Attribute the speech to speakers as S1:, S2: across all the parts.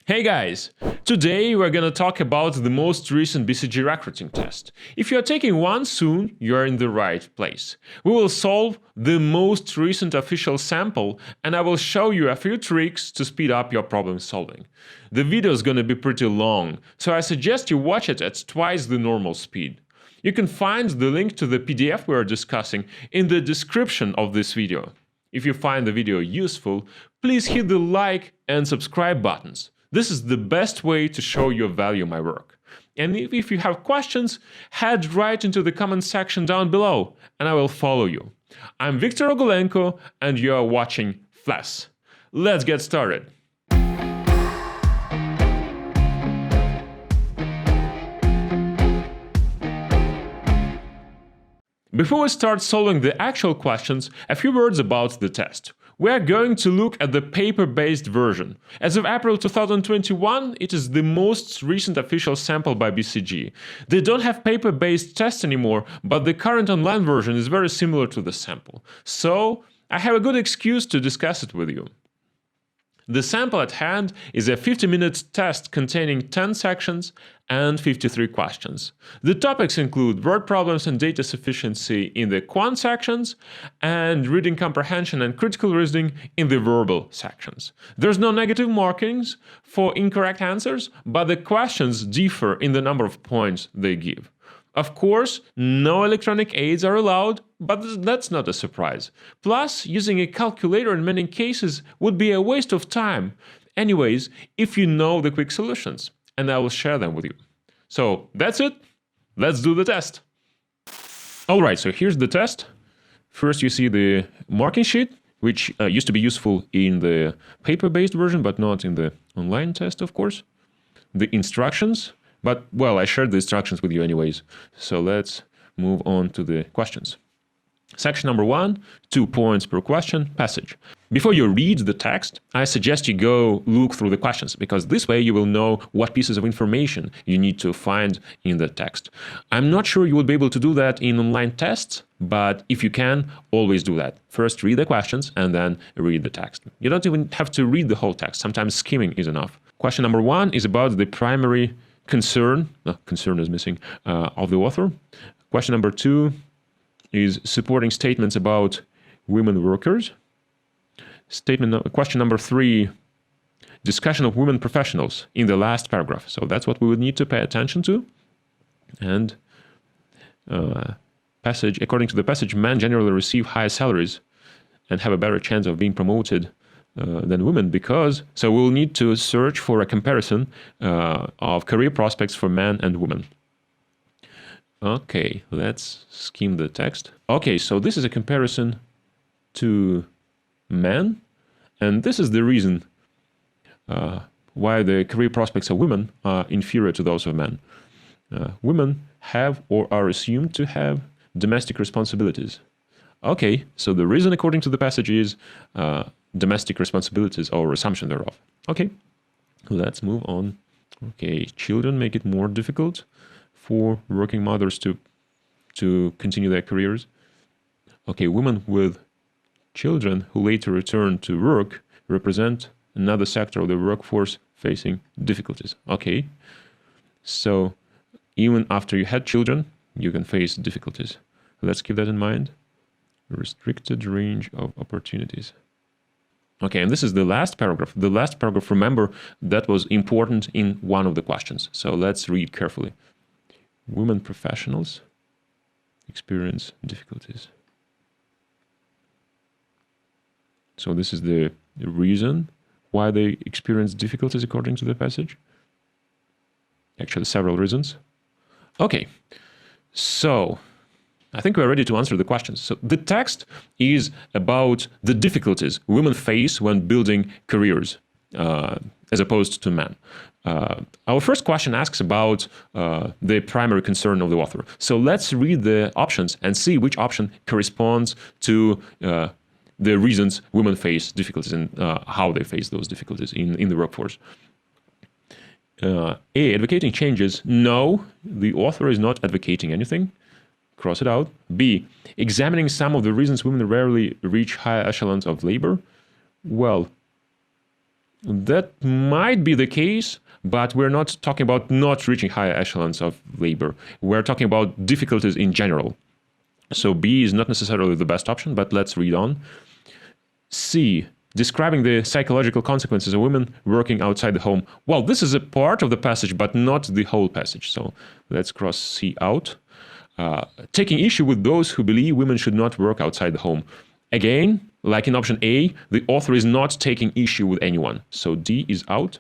S1: Hey guys! Today we're gonna talk about the most recent BCG Recruiting Test. If you're taking one soon, you're in the right place. We will solve the most recent official sample and I will show you a few tricks to speed up your problem solving. The video is gonna be pretty long, so I suggest you watch it at twice the normal speed. You can find the link to the PDF we're discussing in the description of this video. If you find the video useful, please hit the like and subscribe buttons. This is the best way to show your value my work. And if you have questions, head right into the comment section down below and I will follow you. I'm Victor Rogulenko and you are watching FLES. Let's get started. Before we start solving the actual questions, a few words about the test. We are going to look at the paper-based version. As of April 2021, it is the most recent official sample by BCG. They don't have paper-based tests anymore, but the current online version is very similar to the sample. So, I have a good excuse to discuss it with you. The sample at hand is a 50-minute test containing 10 sections and 53 questions. The topics include word problems and data sufficiency in the quant sections, and reading comprehension and critical reasoning in the verbal sections. There's no negative markings for incorrect answers, but the questions differ in the number of points they give. Of course, no electronic aids are allowed, but that's not a surprise. Plus, using a calculator in many cases would be a waste of time. Anyways, if you know the quick solutions, and I will share them with you. So that's it. Let's do the test. Alright, so here's the test. First you see the marking sheet, which used to be useful in the paper-based version, but not in the online test, of course. The instructions. But, well, I shared the instructions with you anyways, so let's move on to the questions. Section number 1, 2 points per question, passage. Before you read the text, I suggest you go look through the questions, because this way you will know what pieces of information you need to find in the text. I'm not sure you will be able to do that in online tests, but if you can, always do that. First read the questions and then read the text. You don't even have to read the whole text, sometimes skimming is enough. Question number 1 is about the primary concern is missing, of the author. Question number 2 is supporting statements about women workers. Question number 3, discussion of women professionals in the last paragraph. So that's what we would need to pay attention to. And passage, according to the passage, men generally receive higher salaries and have a better chance of being promoted than women, because so we'll need to search for a comparison of career prospects for men and women. Okay, let's skim the text. Okay, so this is a comparison to men, and this is the reason why the career prospects of women are inferior to those of men. Women have or are assumed to have domestic responsibilities. Okay, so the reason according to the passage is domestic responsibilities or assumption thereof. Okay, let's move on. Okay, children make it more difficult for working mothers to continue their careers. Okay, women with children who later return to work represent another sector of the workforce facing difficulties. Okay, so even after you had children, you can face difficulties. Let's keep that in mind. Restricted range of opportunities. Okay, and this is the last paragraph. The last paragraph, remember, that was important in one of the questions. So let's read carefully. Women professionals experience difficulties. So this is the reason why they experience difficulties according to the passage. Actually, several reasons. Okay, so I think we're ready to answer the questions. So the text is about the difficulties women face when building careers as opposed to men. Our first question asks about the primary concern of the author. So let's read the options and see which option corresponds to the reasons women face difficulties and how they face those difficulties in the workforce. A, advocating changes. No, the author is not advocating anything. Cross it out. B, examining some of the reasons women rarely reach higher echelons of labor. Well, That might be the case, but we're not talking about not reaching higher echelons of labor. We're talking about difficulties in general. So B is not necessarily the best option, but let's read on. C, describing the psychological consequences of women working outside the home. Well, this is a part of the passage, but not the whole passage. So let's cross C out. Taking issue with those who believe women should not work outside the home. Again, like in option A, the author is not taking issue with anyone. So D is out.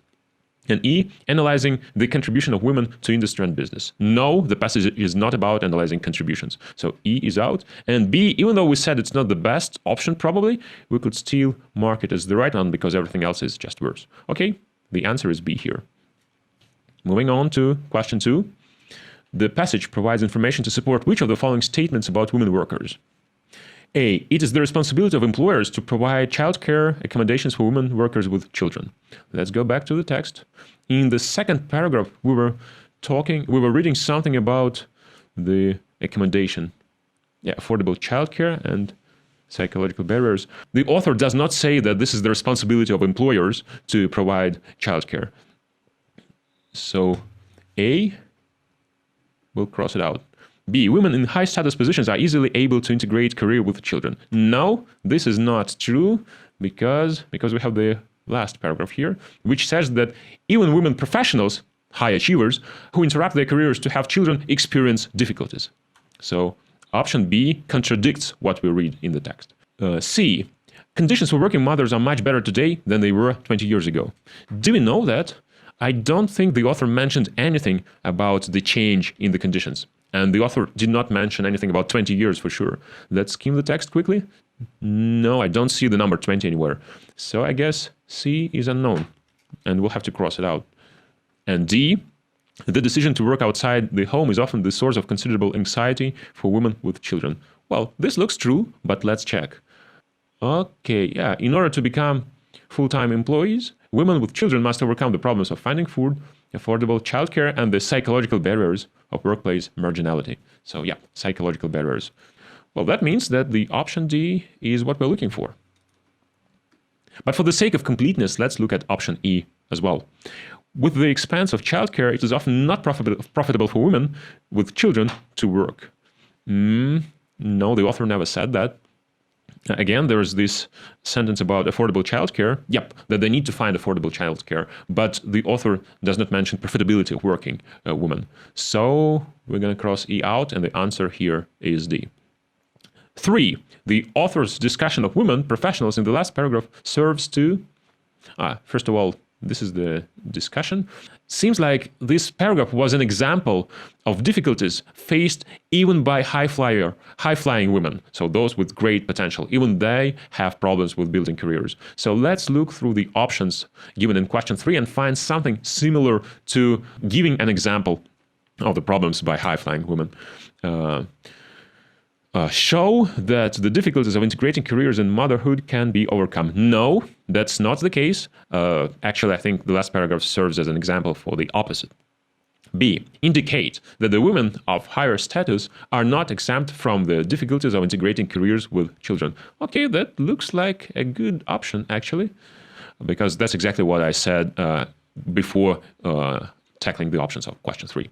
S1: And E, analyzing the contribution of women to industry and business. No, the passage is not about analyzing contributions. So E is out. And B, even though we said it's not the best option probably, we could still mark it as the right one because everything else is just worse. Okay, the answer is B here. Moving on to question 2. The passage provides information to support which of the following statements about women workers? A, it is the responsibility of employers to provide childcare accommodations for women workers with children. Let's go back to the text. In the second paragraph, we were reading something about the accommodation. Yeah, affordable childcare and psychological barriers. The author does not say that this is the responsibility of employers to provide childcare. So A, we'll cross it out. B, women in high status positions are easily able to integrate career with children. No, this is not true because we have the last paragraph here, which says that even women professionals, high achievers, who interrupt their careers to have children experience difficulties. So option B contradicts what we read in the text. C, conditions for working mothers are much better today than they were 20 years ago. Do we know that? I don't think the author mentioned anything about the change in the conditions. And the author did not mention anything about 20 years for sure. Let's skim the text quickly. No, I don't see the number 20 anywhere. So I guess C is unknown, and we'll have to cross it out. And D, the decision to work outside the home is often the source of considerable anxiety for women with children. Well, this looks true, but let's check. Okay, yeah, in order to become full-time employees, women with children must overcome the problems of finding food, affordable childcare, and the psychological barriers of workplace marginality. So yeah, psychological barriers. Well, that means that the option D is what we're looking for. But for the sake of completeness, let's look at option E as well. With the expense of childcare, it is often not profitable for women with children to work. No, the author never said that. Again, there's this sentence about affordable childcare. Yep, that they need to find affordable childcare, but the author does not mention profitability of working women. So we're going to cross E out, and the answer here is D. 3, the author's discussion of women professionals in the last paragraph serves to... First of all, this is the discussion. Seems like this paragraph was an example of difficulties faced even by high-flying women. So those with great potential, even they have problems with building careers. So let's look through the options given in question 3 and find something similar to giving an example of the problems by high-flying women. Show that the difficulties of integrating careers in motherhood can be overcome. No, that's not the case. Actually, I think the last paragraph serves as an example for the opposite. B, indicate that the women of higher status are not exempt from the difficulties of integrating careers with children. Okay, that looks like a good option, actually, because that's exactly what I said before tackling the options of question 3.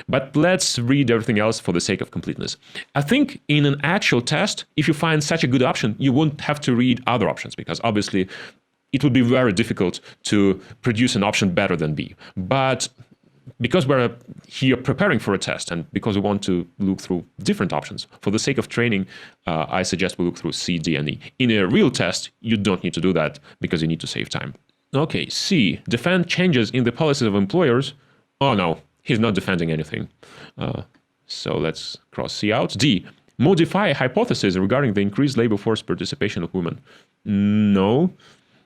S1: But let's read everything else for the sake of completeness. I think in an actual test, if you find such a good option, you won't have to read other options, because obviously it would be very difficult to produce an option better than B. But because we're here preparing for a test and because we want to look through different options, for the sake of training, I suggest we look through C, D, and E. In a real test, you don't need to do that because you need to save time. Okay, C, defend changes in the policies of employers. Oh no, he's not defending anything. So let's cross C out. D, modify a hypothesis regarding the increased labor force participation of women. No,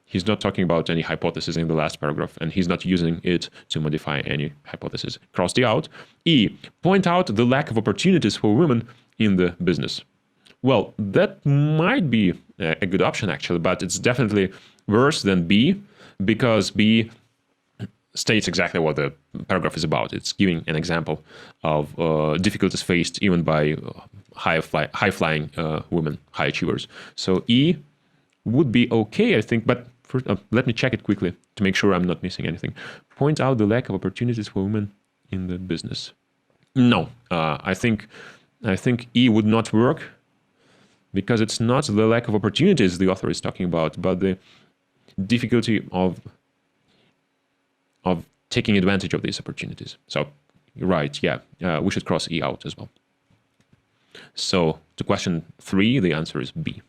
S1: he's not talking about any hypothesis in the last paragraph, and he's not using it to modify any hypothesis. Cross D out. E, point out the lack of opportunities for women in the business. Well, that might be a good option actually, but it's definitely worse than B, because B states exactly what the paragraph is about. It's giving an example of difficulties faced even by high-flying women, high achievers. So E would be okay, I think, but First, let me check it quickly to make sure I'm not missing anything. Point out the lack of opportunities for women in the business. No, I think E would not work, because it's not the lack of opportunities the author is talking about, but the difficulty of taking advantage of these opportunities. So, right, yeah, we should cross E out as well. So, to question 3, the answer is B.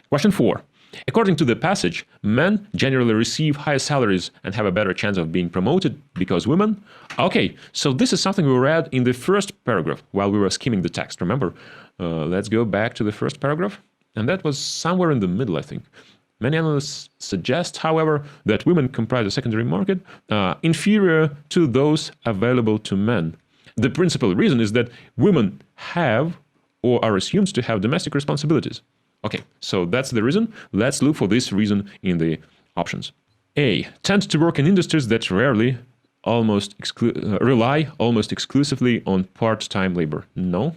S1: Question 4. According to the passage, men generally receive higher salaries and have a better chance of being promoted because women... Okay, so this is something we read in the first paragraph while we were skimming the text, remember? Let's go back to the first paragraph. And that was somewhere in the middle, I think. Many analysts suggest, however, that women comprise a secondary market inferior to those available to men. The principal reason is that women have or are assumed to have domestic responsibilities. Okay, so that's the reason. Let's look for this reason in the options. A. Tend to work in industries that rely almost exclusively on part-time labor. No.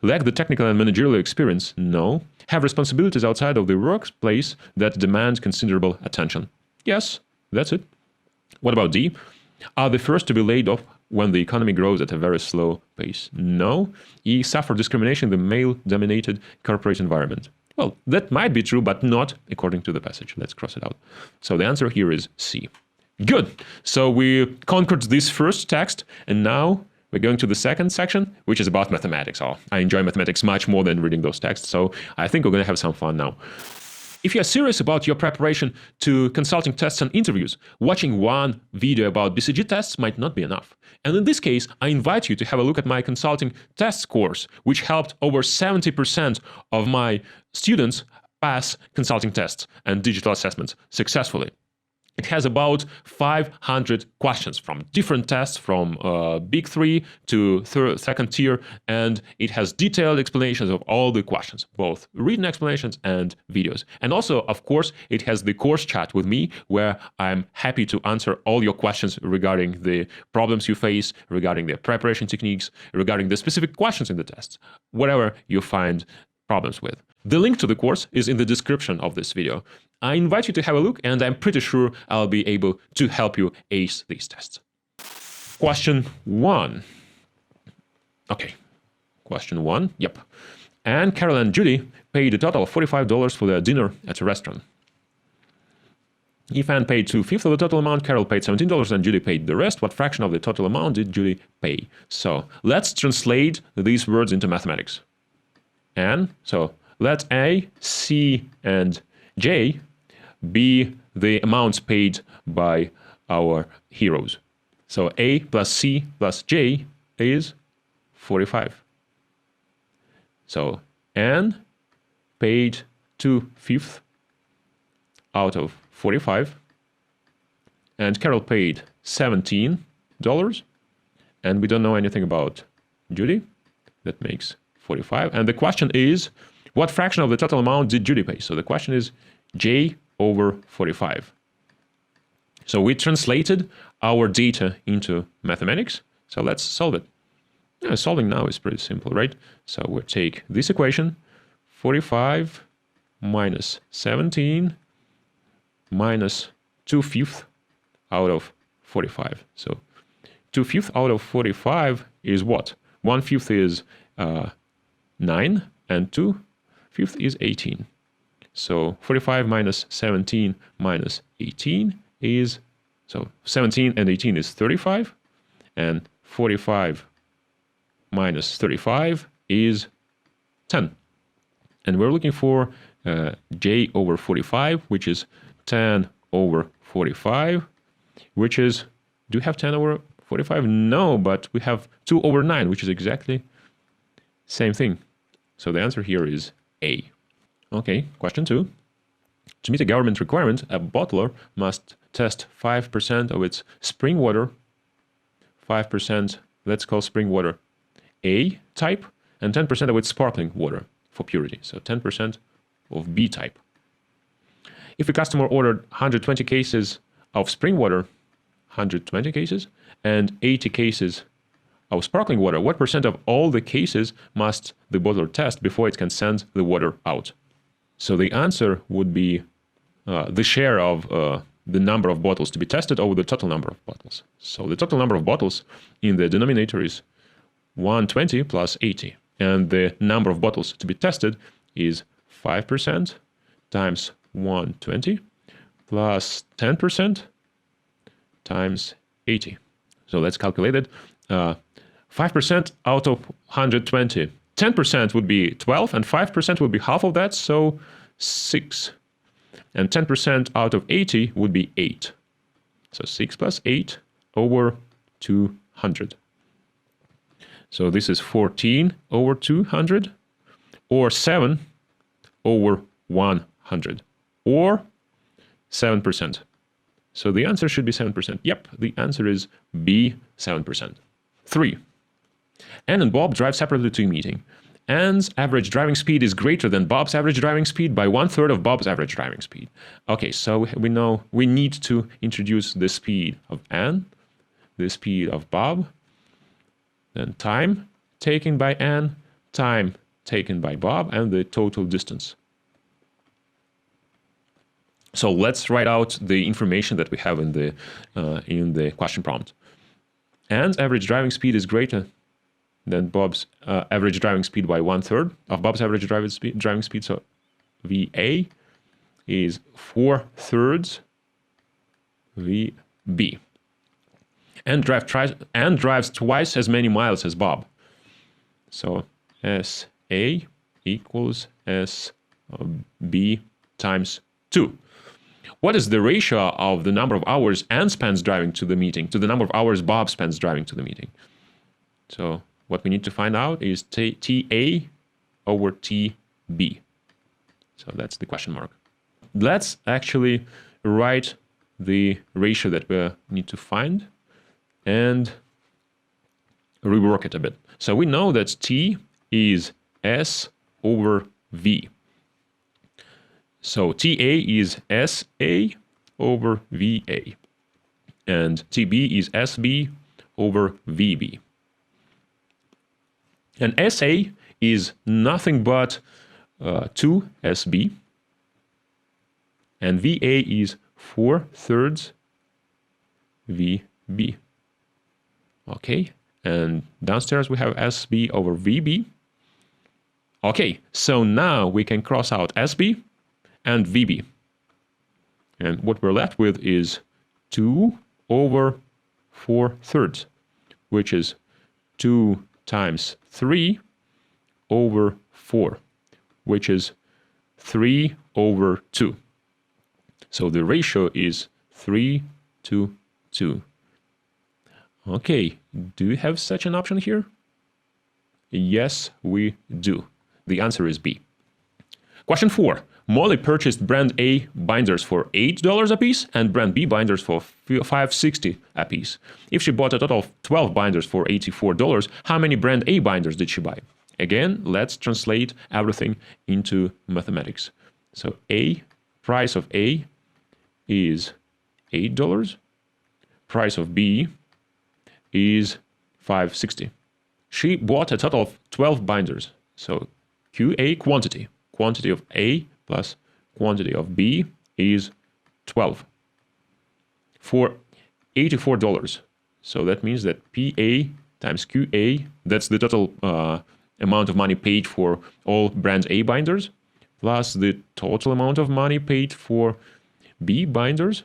S1: Lack the technical and managerial experience. No. Have responsibilities outside of the workplace that demand considerable attention. Yes, that's it. What about D? Are the first to be laid off when the economy grows at a very slow pace? No. E. Suffer discrimination in the male-dominated corporate environment. Well, that might be true, but not according to the passage. Let's cross it out. So the answer here is C. Good. So we conquered this first text, and now we're going to the second section, which is about mathematics. Oh, I enjoy mathematics much more than reading those texts, so I think we're going to have some fun now. If you're serious about your preparation to consulting tests and interviews, watching one video about BCG tests might not be enough. And in this case, I invite you to have a look at my consulting tests course, which helped over 70% of my students pass consulting tests and digital assessments successfully. It has about 500 questions from different tests, from big 3 to second tier, and it has detailed explanations of all the questions, both written explanations and videos. And also, of course, it has the course chat with me, where I'm happy to answer all your questions regarding the problems you face, regarding the preparation techniques, regarding the specific questions in the tests, whatever you find problems with. The link to the course is in the description of this video. I invite you to have a look, and I'm pretty sure I'll be able to help you ace these tests. Question 1. Okay, question 1, yep. Anne, Carol, and Judy paid a total of $45 for their dinner at a restaurant. If Anne paid 2/5 of the total amount, Carol paid $17, and Judy paid the rest, what fraction of the total amount did Judy pay? So let's translate these words into mathematics. And so let A, C, and J be the amounts paid by our heroes. So A plus C plus J is 45. So Anne paid 2/5 out of 45, and Carol paid $17, and we don't know anything about Judy. That makes 45. And the question is, what fraction of the total amount did Judy pay? So the question is J over 45. So we translated our data into mathematics. So let's solve it. Yeah, solving now is pretty simple, right? So we'll take this equation, 45 minus 17 minus 2/5 out of 45. So 2/5 out of 45 is what? 1/5 is 9, and 2/5 is 18. So 45 minus 17 minus 18 is, so 17 and 18 is 35, and 45 minus 35 is 10. And we're looking for J over 45, which is 10 over 45, which is, do we have 10 over 45? No, but we have 2 over 9, which is exactly same thing. So the answer here is A. Okay, question 2. To meet a government requirement, a bottler must test 5% of its spring water, 5%, let's call spring water A type, and 10% of its sparkling water for purity. So 10% of B type. If a customer ordered 120 cases of spring water, 120 cases, and 80 cases of sparkling water, what percent of all the cases must the bottler test before it can send the water out? So the answer would be the share of the number of bottles to be tested over the total number of bottles. So the total number of bottles in the denominator is 120 plus 80. And the number of bottles to be tested is 5% times 120 plus 10% times 80. So let's calculate it. 5% out of 120. 10% would be 12, and 5% would be half of that, so 6. And 10% out of 80 would be 8. So 6 plus 8 over 200. So this is 14 over 200, or 7 over 100, or 7%. So the answer should be 7%. Yep, the answer is B, 7%. 3. Anne and Bob drive separately to a meeting. Anne's average driving speed is greater than Bob's average driving speed by 1/3 of Bob's average driving speed. Okay, so we know we need to introduce the speed of Anne, the speed of Bob, then time taken by Anne, time taken by Bob, and the total distance. So let's write out the information that we have in the question prompt. Anne's average driving speed is greater than Bob's average driving speed by 1/3 of Bob's average driving speed. So VA is 4/3 VB. Anne drives twice as many miles as Bob. So SA equals SB times 2. What is the ratio of the number of hours Anne spends driving to the meeting to the number of hours Bob spends driving to the meeting? So what we need to find out is TA over TB. So that's the question mark. Let's actually write the ratio that we need to find and rework it a bit. So we know that T is S over V. So TA is SA over VA. And TB is SB over VB. And SA is nothing but 2SB. And VA is 4/3 VB. Okay, and downstairs we have SB over VB. Okay, so now we can cross out SB and VB. And what we're left with is 2 over 4/3, which is 2 times 3 over 4, which is 3 over 2. So the ratio is 3 to 2. Okay, do we have such an option here? Yes, we do. The answer is B. Question 4. Molly purchased brand A binders for $8 apiece and brand B binders for $5.60 apiece. If she bought a total of 12 binders for $84, how many brand A binders did she buy? Again, let's translate everything into mathematics. So price of A is $8. Price of B is $5.60. She bought a total of 12 binders. So QA quantity of A plus quantity of B is 12 for $84. So that means that PA times QA, that's the total amount of money paid for all brand A binders, plus the total amount of money paid for B binders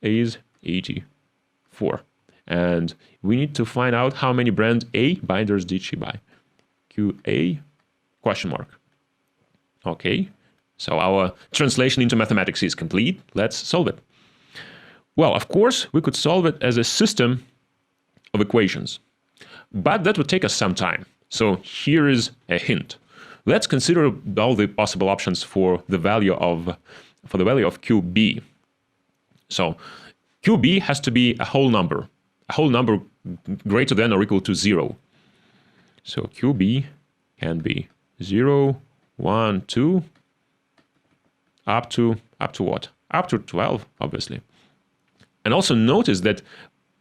S1: is 84. And we need to find out how many brand A binders did she buy. QA question mark. Okay, so our translation into mathematics is complete. Let's solve it. Well, of course, we could solve it as a system of equations, but that would take us some time. So here is a hint. Let's consider all the possible options for the value of QB. So QB has to be a whole number greater than or equal to 0. So QB can be 0, 1, 2, up to what? Up to 12, obviously. And also notice that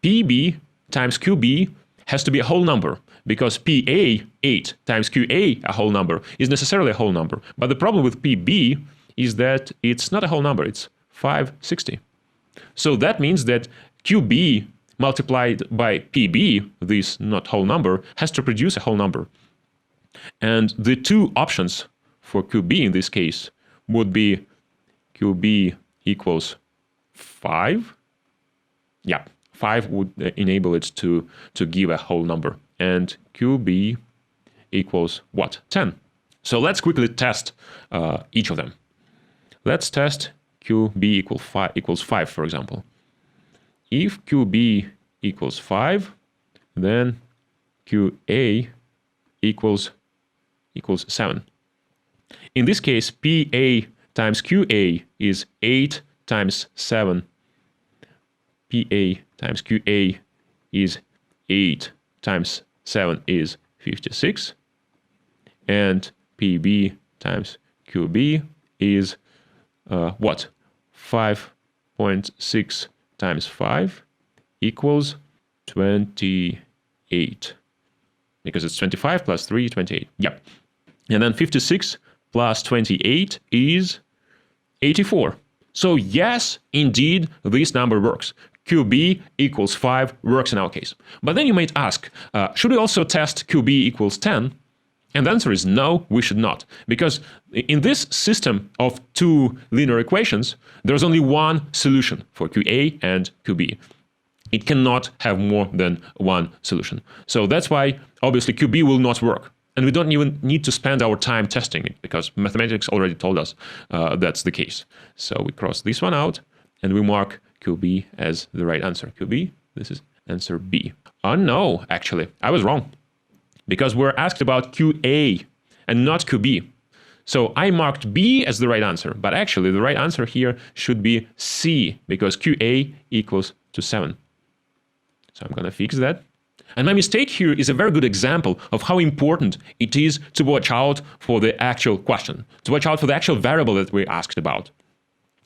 S1: PB times QB has to be a whole number, because PA, 8, times QA, a whole number, is necessarily a whole number. But the problem with PB is that it's not a whole number, it's 560. So that means that QB multiplied by PB, this not whole number, has to produce a whole number. And the two options for QB in this case would be QB equals 5. Yeah, 5 would enable it to give a whole number. And QB equals what? 10. So let's quickly test each of them. Let's test QB equals 5, for example. If QB equals 5, then QA equals 7. In this case, PA times QA is 8 times 7. PA times QA is 8 times 7 is 56. And PB times QB is what? 5.6 times 5 equals 28. Because it's 25 plus 3, 28. Yep. And then 56 plus 28 is 84. So yes, indeed, this number works. QB equals 5 works in our case. But then you might ask, should we also test QB equals 10? And the answer is no, we should not. Because in this system of two linear equations, there's only one solution for QA and QB. It cannot have more than one solution. So that's why, obviously, QB will not work. And we don't even need to spend our time testing it, because mathematics already told us that's the case. So we cross this one out, and we mark QB as the right answer. QB, this is answer B. Oh no, actually, I was wrong. Because we're asked about QA and not QB. So I marked B as the right answer, but actually the right answer here should be C, because QA equals to 7. So I'm going to fix that. And my mistake here is a very good example of how important it is to watch out for the actual question, to watch out for the actual variable that we asked about.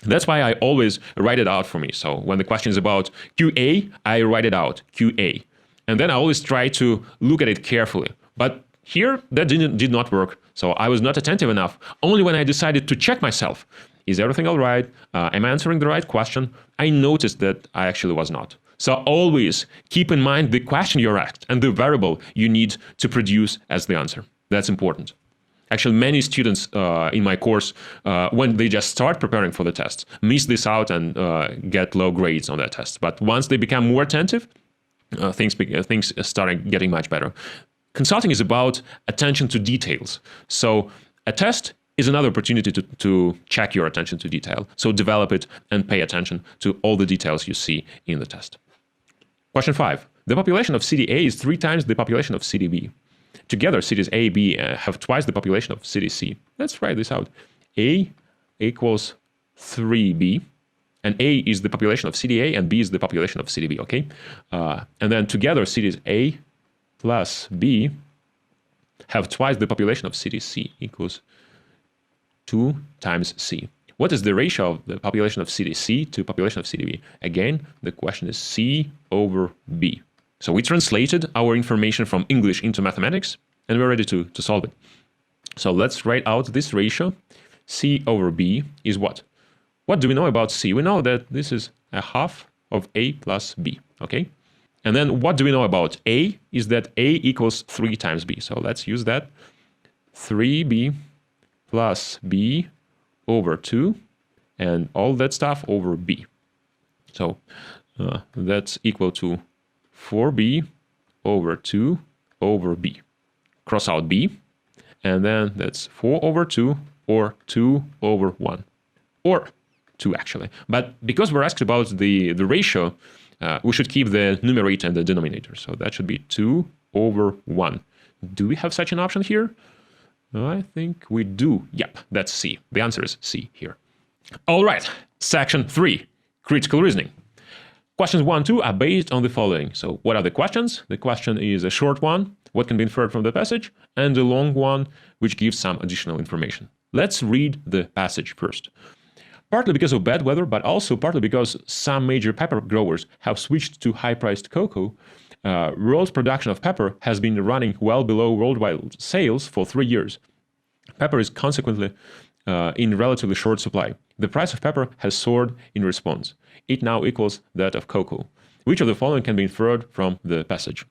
S1: That's why I always write it out for me. So when the question is about QA, I write it out, QA. And then I always try to look at it carefully. But here, that did not work. So I was not attentive enough. Only when I decided to check myself, is everything all right? Am I answering the right question? I noticed that I actually was not. So always keep in mind the question you're asked and the variable you need to produce as the answer. That's important. Actually, many students in my course, when they just start preparing for the tests, miss this out and get low grades on that test. But once they become more attentive, things start getting much better. Consulting is about attention to details. So a test is another opportunity to check your attention to detail. So develop it and pay attention to all the details you see in the test. Question 5. The population of city A is 3 times the population of city B. Together, cities A, B have twice the population of city C. Let's write this out. A equals 3B. And A is the population of city A and B is the population of city B, okay? And then together, cities A plus B have twice the population of city C, equals 2 times C. What is the ratio of the population of city C to population of city B? Again, the question is C over B. So we translated our information from English into mathematics, and we're ready to solve it. So let's write out this ratio. C over B is what? What do we know about C? We know that this is a half of A plus B, okay? And then what do we know about A is that A equals 3 times B. So let's use that. 3B plus B over 2 and all that stuff over B. So that's equal to 4B over 2 over B. Cross out B, and then that's 4 over 2 or 2 over 1. Or 2 actually. But because we're asked about the ratio, we should keep the numerator and the denominator. So that should be 2 over 1. Do we have such an option here? I think we do. Yep, that's C. The answer is C here. All right, section 3, critical reasoning. Questions 1 and 2 are based on the following. So what are the questions? The question is a short one, what can be inferred from the passage, and a long one, which gives some additional information. Let's read the passage first. Partly because of bad weather, but also partly because some major pepper growers have switched to high-priced cocoa, world production of pepper has been running well below worldwide sales for 3 years. Pepper is consequently in relatively short supply. The price of pepper has soared in response. It now equals that of cocoa. Which of the following can be inferred from the passage?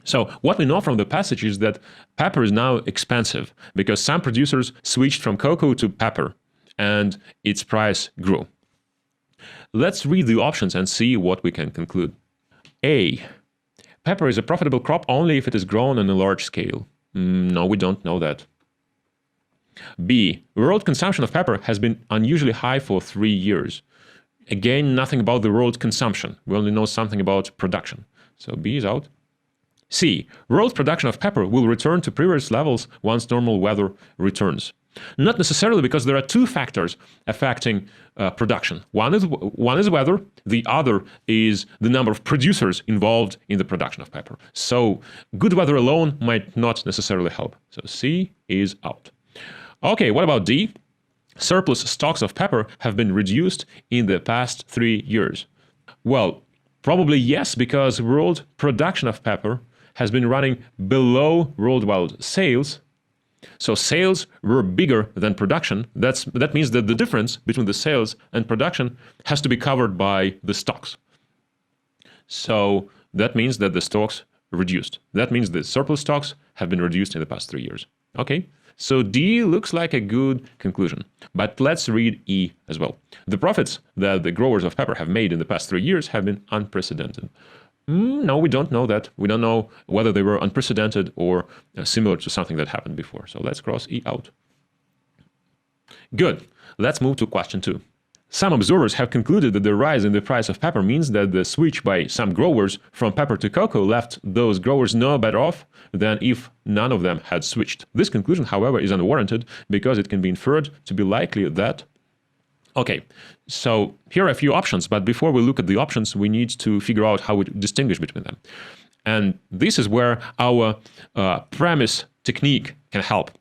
S1: So what we know from the passage is that pepper is now expensive because some producers switched from cocoa to pepper and its price grew. Let's read the options and see what we can conclude. A. Pepper is a profitable crop only if it is grown on a large scale. No, we don't know that. B. World consumption of pepper has been unusually high for 3 years. Again, nothing about the world consumption. We only know something about production. So B is out. C. World production of pepper will return to previous levels once normal weather returns. Not necessarily, because there are two factors affecting production. One is weather. The other is the number of producers involved in the production of pepper. So good weather alone might not necessarily help. So C is out. Okay, what about D? Surplus stocks of pepper have been reduced in the past 3 years. Well, probably yes, because world production of pepper has been running below worldwide sales. So sales were bigger than production. That means that the difference between the sales and production has to be covered by the stocks. So that means that the stocks reduced. That means the surplus stocks have been reduced in the past 3 years. Okay, so D looks like a good conclusion. But let's read E as well. The profits that the growers of pepper have made in the past 3 years have been unprecedented. No, we don't know that. We don't know whether they were unprecedented or similar to something that happened before. So let's cross E out. Good. Let's move to question 2. Some observers have concluded that the rise in the price of pepper means that the switch by some growers from pepper to cocoa left those growers no better off than if none of them had switched. This conclusion, however, is unwarranted because it can be inferred to be likely that... Okay, so here are a few options, but before we look at the options, we need to figure out how we distinguish between them. And this is where our premise technique can help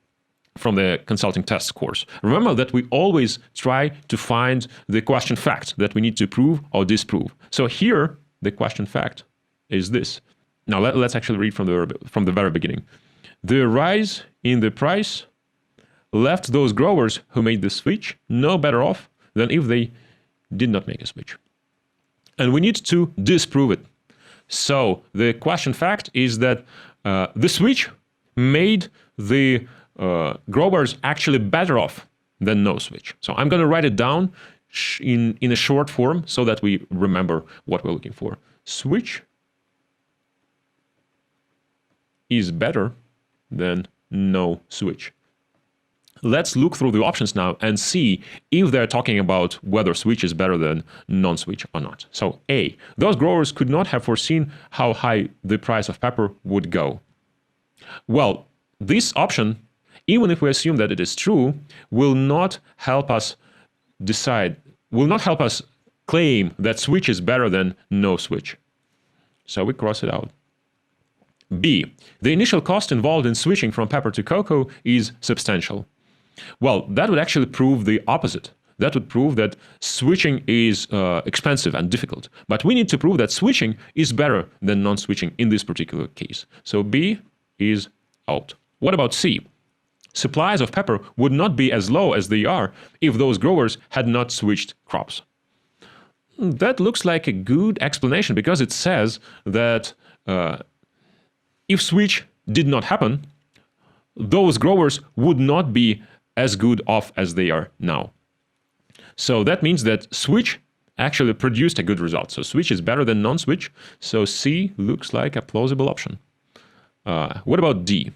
S1: from the consulting tests course. Remember that we always try to find the question fact that we need to prove or disprove. So here, the question fact is this. Now let's actually read from the very beginning. The rise in the price left those growers who made the switch no better off than if they did not make a switch. And we need to disprove it. So the question fact is that the switch made the growers actually better off than no switch. So I'm going to write it down in a short form so that we remember what we're looking for. Switch is better than no switch. Let's look through the options now and see if they're talking about whether switch is better than non-switch or not. So A, those growers could not have foreseen how high the price of pepper would go. Well, this option, even if we assume that it is true, will not help us decide, will not help us claim that switch is better than no switch. So we cross it out. B, the initial cost involved in switching from pepper to cocoa is substantial. Well, that would actually prove the opposite. That would prove that switching is expensive and difficult. But we need to prove that switching is better than non-switching in this particular case. So B is out. What about C? Supplies of pepper would not be as low as they are if those growers had not switched crops. That looks like a good explanation because it says that if switch did not happen, those growers would not be as good off as they are now. So that means that switch actually produced a good result. So switch is better than non-switch. So C looks like a plausible option. What about D?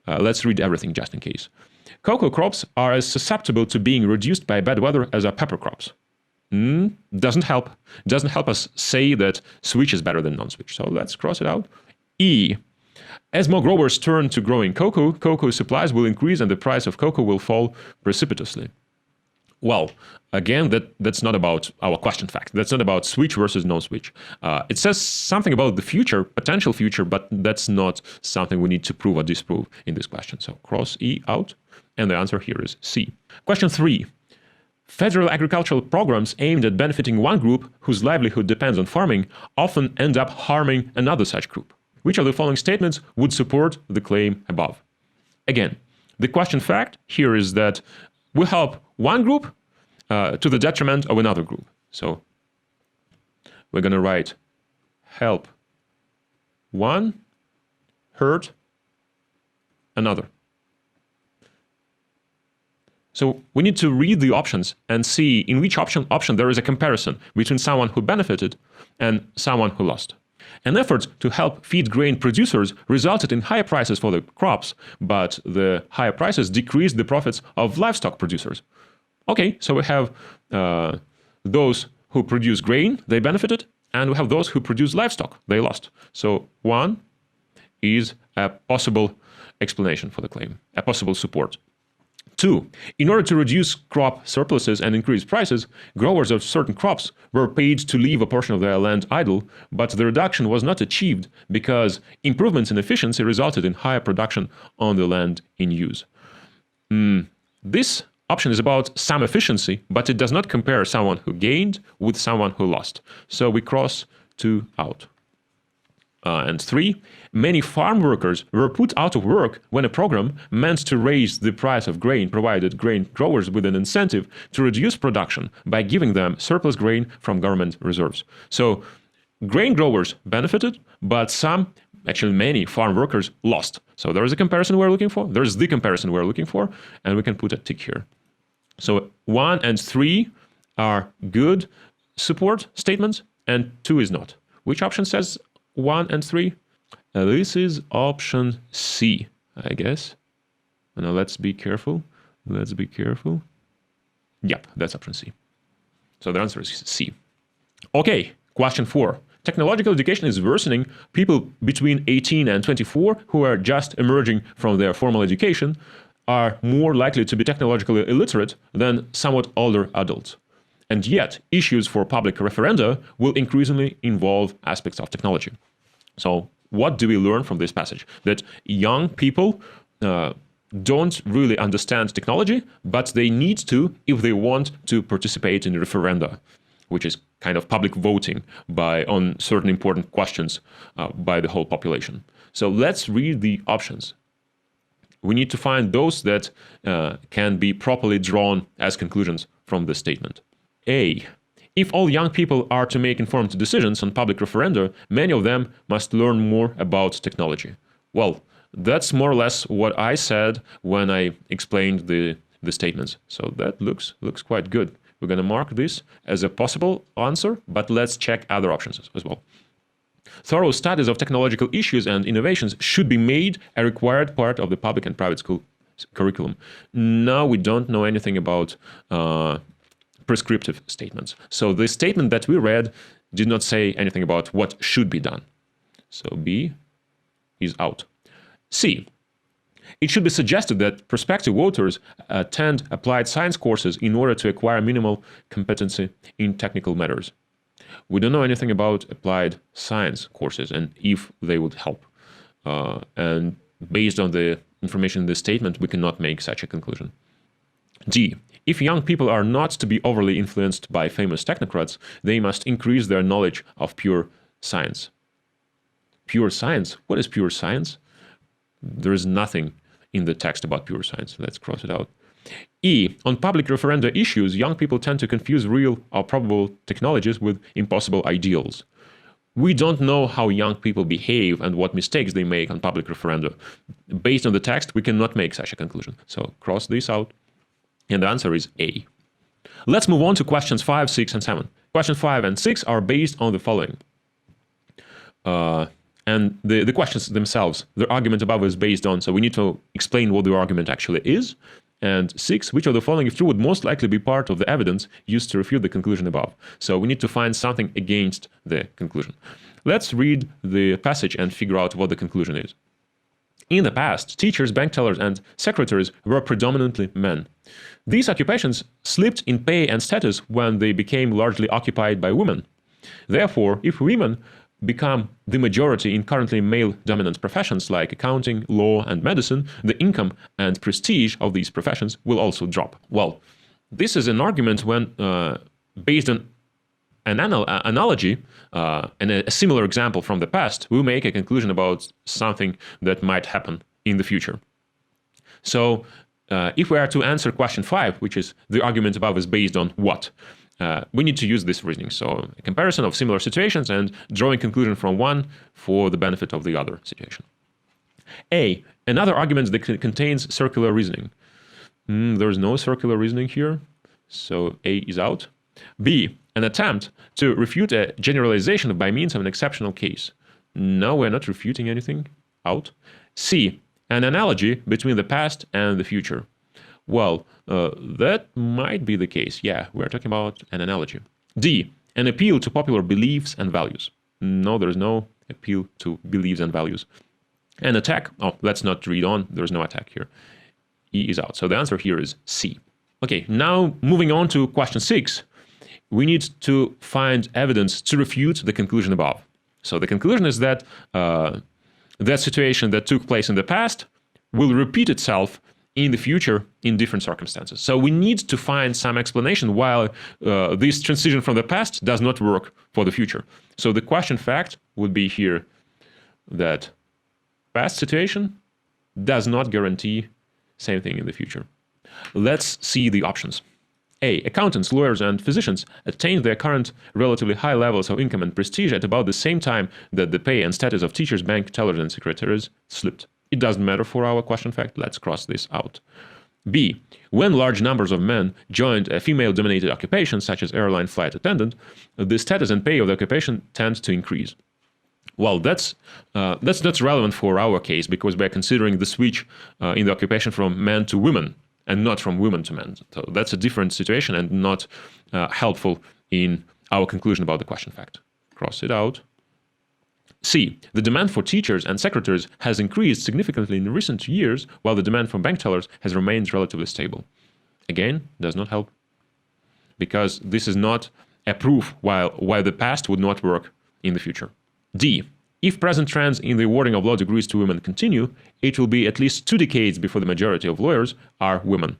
S1: Let's read everything just in case. Cocoa crops are as susceptible to being reduced by bad weather as are pepper crops. Doesn't help. Doesn't help us say that switch is better than non-switch. So let's cross it out. E. As more growers turn to growing cocoa, cocoa supplies will increase and the price of cocoa will fall precipitously. Well, again, that's not about our question fact. That's not about switch versus non-switch. It says something about the future, potential future, but that's not something we need to prove or disprove in this question. So cross E out, and the answer here is C. Question 3. Federal agricultural programs aimed at benefiting one group whose livelihood depends on farming often end up harming another such group. Which of the following statements would support the claim above? Again, the question fact here is that will help one group to the detriment of another group. So we're going to write help one, hurt another. So we need to read the options and see in which option there is a comparison between someone who benefited and someone who lost. An effort to help feed grain producers resulted in higher prices for the crops, but the higher prices decreased the profits of livestock producers. Okay, so we have those who produce grain, they benefited, and we have those who produce livestock, they lost. So one is a possible explanation for the claim, a possible support. 2. In order to reduce crop surpluses and increase prices, growers of certain crops were paid to leave a portion of their land idle, but the reduction was not achieved because improvements in efficiency resulted in higher production on the land in use. This option is about some efficiency, but it does not compare someone who gained with someone who lost. So we cross 2 out. And 3, many farm workers were put out of work when a program meant to raise the price of grain provided grain growers with an incentive to reduce production by giving them surplus grain from government reserves. So grain growers benefited, but actually many farm workers lost. So there is a comparison we're looking for. There's the comparison we're looking for, and we can put a tick here. So 1 and 3 are good support statements, and 2 is not. Which option says 1 and 3? This is option C, I guess. Now let's be careful. Yep, that's option C. So the answer is C. Okay, question 4. Technological education is worsening. People between 18 and 24 who are just emerging from their formal education are more likely to be technologically illiterate than somewhat older adults. And yet, issues for public referenda will increasingly involve aspects of technology. So what do we learn from this passage? That young people don't really understand technology, but they need to if they want to participate in referenda, which is kind of public voting on certain important questions by the whole population. So let's read the options. We need to find those that can be properly drawn as conclusions from the statement. A. If all young people are to make informed decisions on public referenda, many of them must learn more about technology. Well, that's more or less what I said when I explained the statements. So that looks quite good. We're going to mark this as a possible answer, but let's check other options as well. Thorough studies of technological issues and innovations should be made a required part of the public and private school curriculum. Now we don't know anything about prescriptive statements. So the statement that we read did not say anything about what should be done. So B is out. C. It should be suggested that prospective voters attend applied science courses in order to acquire minimal competency in technical matters. We don't know anything about applied science courses and if they would help. And based on the information in this statement, we cannot make such a conclusion. D. If young people are not to be overly influenced by famous technocrats, they must increase their knowledge of pure science. Pure science? What is pure science? There is nothing in the text about pure science. Let's cross it out. E. On public referenda issues, young people tend to confuse real or probable technologies with impossible ideals. We don't know how young people behave and what mistakes they make on public referenda. Based on the text, we cannot make such a conclusion. So cross this out. And the answer is A. Let's move on to questions 5, 6, and 7. Questions 5 and 6 are based on the following. And the questions themselves, the argument above is based on, so we need to explain what the argument actually is. And 6, which of the following, if true, would most likely be part of the evidence used to refute the conclusion above. So we need to find something against the conclusion. Let's read the passage and figure out what the conclusion is. In the past, teachers, bank tellers, and secretaries were predominantly men. These occupations slipped in pay and status when they became largely occupied by women. Therefore, if women become the majority in currently male-dominant professions like accounting, law, and medicine, the income and prestige of these professions will also drop. Well, this is an argument when, based on an analogy and a similar example from the past, we make a conclusion about something that might happen in the future. So if we are to answer question 5, which is the argument above is based on what, we need to use this reasoning. So a comparison of similar situations and drawing conclusion from one for the benefit of the other situation. A, another argument that contains circular reasoning. There's no circular reasoning here, so A is out. B, an attempt to refute a generalization by means of an exceptional case. No, we're not refuting anything. Out. C, an analogy between the past and the future. Well, that might be the case. Yeah, we're talking about an analogy. D, an appeal to popular beliefs and values. No, there's no appeal to beliefs and values. An attack. Oh, let's not read on. There's no attack here. E is out. So the answer here is C. Okay, now moving on to question 6. We need to find evidence to refute the conclusion above. So the conclusion is that that situation that took place in the past will repeat itself in the future in different circumstances. So we need to find some explanation why this transition from the past does not work for the future. So the question fact would be here that past situation does not guarantee same thing in the future. Let's see the options. A, accountants, lawyers, and physicians attained their current relatively high levels of income and prestige at about the same time that the pay and status of teachers, bank tellers, and secretaries slipped. It doesn't matter for our question fact. Let's cross this out. B, when large numbers of men joined a female-dominated occupation, such as airline flight attendant, the status and pay of the occupation tend to increase. Well, that's not relevant for our case because we're considering the switch in the occupation from men to women and not from women to men. So that's a different situation and not helpful in our conclusion about the question fact. Cross it out. C, the demand for teachers and secretaries has increased significantly in recent years, while the demand for bank tellers has remained relatively stable. Again, does not help, because this is not a proof why the past would not work in the future. D, if present trends in the awarding of law degrees to women continue, it will be at least 2 decades before the majority of lawyers are women.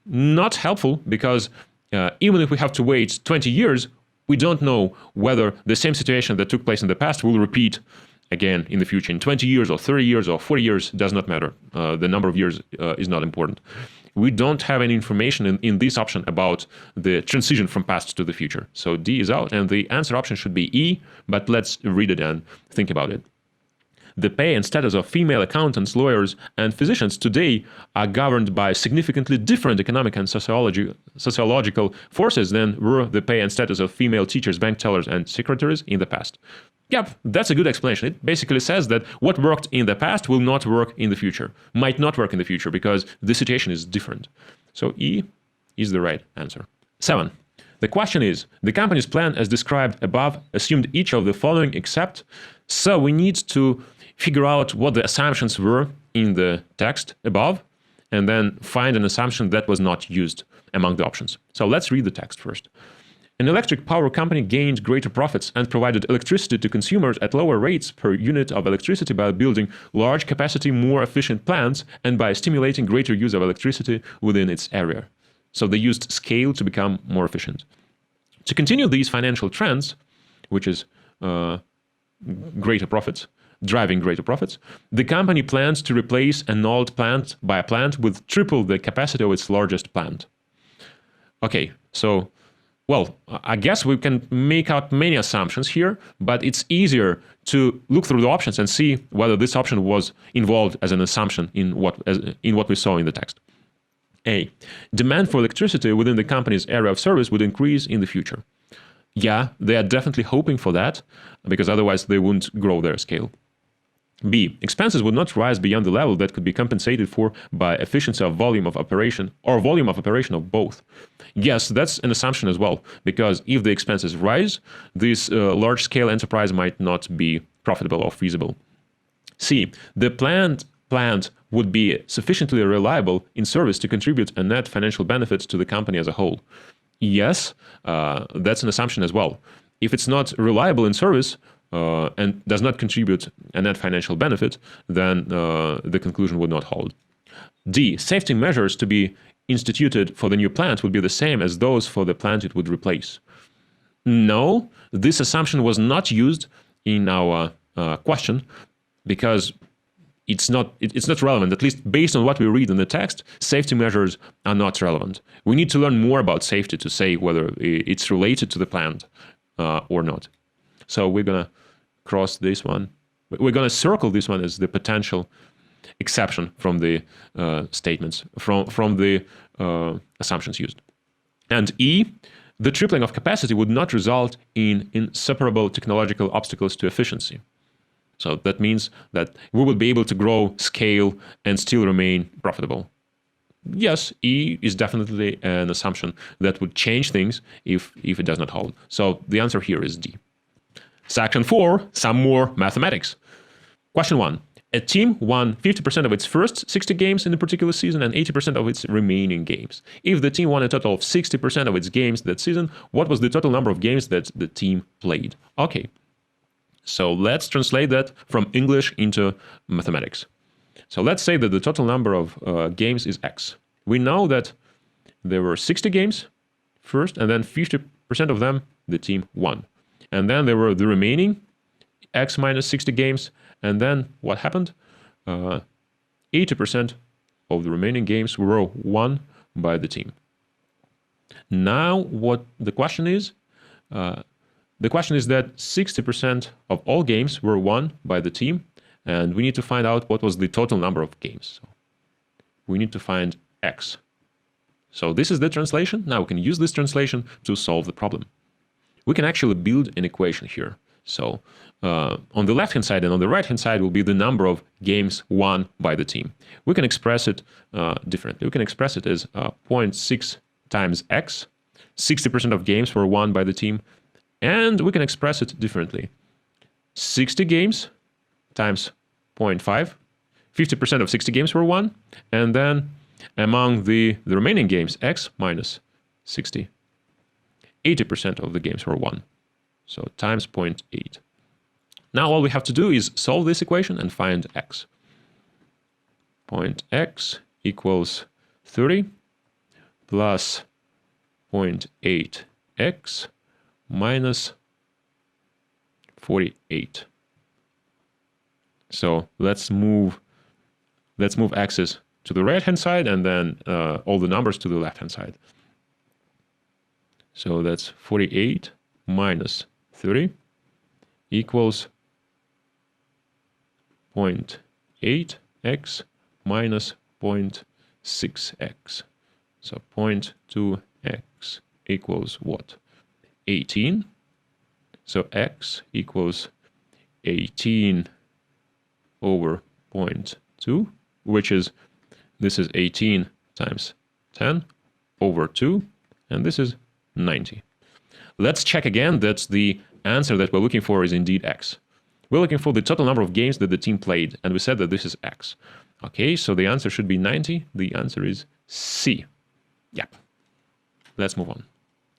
S1: Not helpful, because even if we have to wait 20 years, we don't know whether the same situation that took place in the past will repeat again in the future. In 20 years or 30 years or 40 years, does not matter. The number of years is not important. We don't have any information in this option about the transition from past to the future. So D is out, and the answer option should be E, but let's read it and think about it. The pay and status of female accountants, lawyers, and physicians today are governed by significantly different economic and sociological forces than were the pay and status of female teachers, bank tellers, and secretaries in the past. Yep, that's a good explanation. It basically says that what worked in the past will not work in the future, might not work in the future because the situation is different. So E is the right answer. 7. The question is, the company's plan as described above assumed each of the following except, so we need to figure out what the assumptions were in the text above and then find an assumption that was not used among the options. So let's read the text first. An electric power company gained greater profits and provided electricity to consumers at lower rates per unit of electricity by building large capacity, more efficient plants and by stimulating greater use of electricity within its area. So they used scale to become more efficient. To continue these financial trends, which is greater profits, driving greater profits, the company plans to replace an old plant by a plant with triple the capacity of its largest plant. Okay, so, well, I guess we can make out many assumptions here, but it's easier to look through the options and see whether this option was involved as an assumption in what we saw in the text. A, demand for electricity within the company's area of service would increase in the future. Yeah, they are definitely hoping for that, because otherwise they wouldn't grow their scale. B, expenses would not rise beyond the level that could be compensated for by efficiency of volume of operation or volume of operation of both. Yes, that's an assumption as well, because if the expenses rise, this large-scale enterprise might not be profitable or feasible. C, the plant would be sufficiently reliable in service to contribute a net financial benefit to the company as a whole. Yes, that's an assumption as well. If it's not reliable in service, and does not contribute a net financial benefit, then the conclusion would not hold. D, safety measures to be instituted for the new plant would be the same as those for the plant it would replace. No, this assumption was not used in our question because it's not relevant. At least based on what we read in the text, safety measures are not relevant. We need to learn more about safety to say whether it's related to the plan or not. So we're gonna cross this one. We're gonna circle this one as the potential exception from the statements, from the assumptions used. And E, the tripling of capacity would not result in insuperable technological obstacles to efficiency. So that means that we will be able to grow, scale, and still remain profitable. Yes, E is definitely an assumption that would change things if it does not hold. So the answer here is D. Section 4, some more mathematics. Question 1. A team won 50% of its first 60 games in a particular season and 80% of its remaining games. If the team won a total of 60% of its games that season, what was the total number of games that the team played? Okay. So let's translate that from English into mathematics. So let's say that the total number of games is X. We know that there were 60 games first, and then 50% of them the team won. And then there were the remaining X minus 60 games, and then what happened? 80% of the remaining games were won by the team. Now what the question is? The question is that 60% of all games were won by the team, and we need to find out what was the total number of games. So we need to find X. So this is the translation. Now we can use this translation to solve the problem. We can actually build an equation here. So on the left-hand side and on the right-hand side will be the number of games won by the team. We can express it differently. We can express it as 0.6 times X. 60% of games were won by the team. And we can express it differently. 60 games times 0.5. 50% of 60 games were won. And then among the remaining games, X minus 60. 80% of the games were won. So times 0.8. Now all we have to do is solve this equation and find X. Point X equals 30 plus 0.8X minus 48. So let's move x's to the right-hand side and then all the numbers to the left-hand side. So that's 48 minus 30 equals 0.8x minus 0.6x. So 0.2x equals what? 18. So x equals 18 over 0.2, which is, this is 18 times 10 over 2, and this is 90. Let's check again that the answer that we're looking for is indeed x. We're looking for the total number of games that the team played, and we said that this is x. Okay, so the answer should be 90. The answer is C. Yep. Let's move on.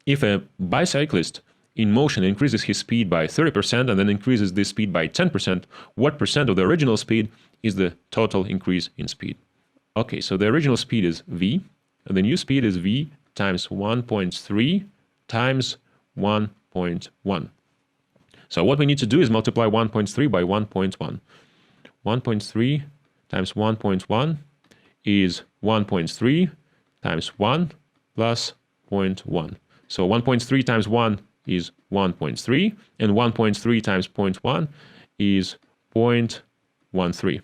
S1: If a bicyclist in motion increases his speed by 30% and then increases this speed by 10%, what percent of the original speed is the total increase in speed? Okay, so the original speed is v, and the new speed is v times 1.3 times 1.1. So what we need to do is multiply 1.3 by 1.1. 1.3 times 1.1 is 1.3 times 1 plus 0.1. So 1.3 times 1 is 1.3, and 1.3 times 0.1 is 0.13.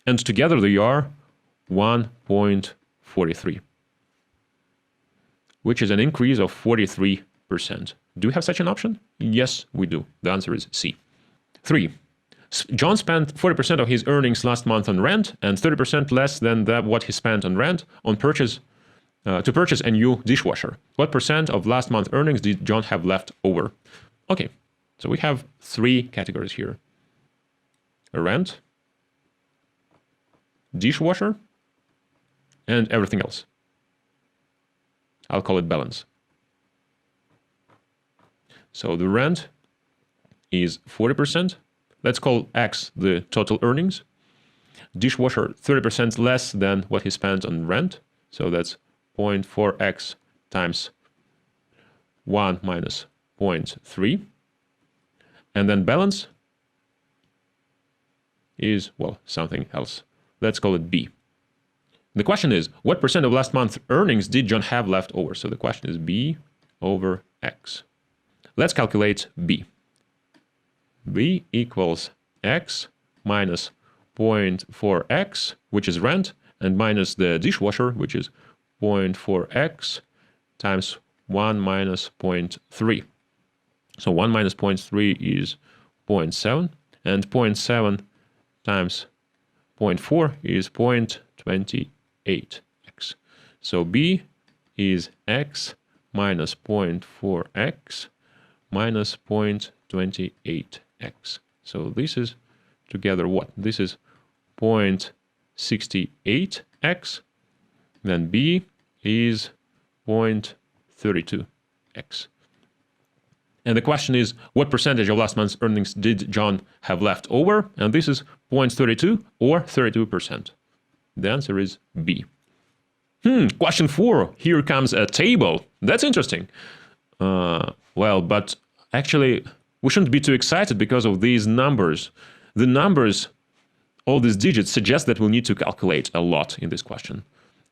S1: And together they are 1.43, which is an increase of 43%. Do we have such an option? Yes, we do. The answer is C. 3. John spent 40% of his earnings last month on rent and 30% less than what he spent on rent on purchase to purchase a new dishwasher. What percent of last month's earnings did John have left over? Okay, so we have 3 categories here. Rent, dishwasher, and everything else. I'll call it balance. So the rent is 40%. Let's call X the total earnings. Dishwasher 30% less than what he spent on rent. So that's 0.4x times 1 minus 0.3. And then balance is, well, something else. Let's call it B. The question is, what percent of last month's earnings did John have left over? So the question is B over X. Let's calculate B. B equals X minus 0.4X, which is rent, and minus the dishwasher, which is 0.4X times 1 minus 0.3. So 1 minus 0.3 is 0.7, and 0.7 times 0.4 is 0.28x. So B is X minus 0.4X minus 0.28x. So this is together what? This is 0.68x. Then B is 0.32x. And the question is, what percentage of last month's earnings did John have left over? And this is 0.32 or 32%. The answer is B. Question 4. Here comes a table. That's interesting. Well, but actually, we shouldn't be too excited because of these numbers. The numbers, all these digits, suggest that we'll need to calculate a lot in this question,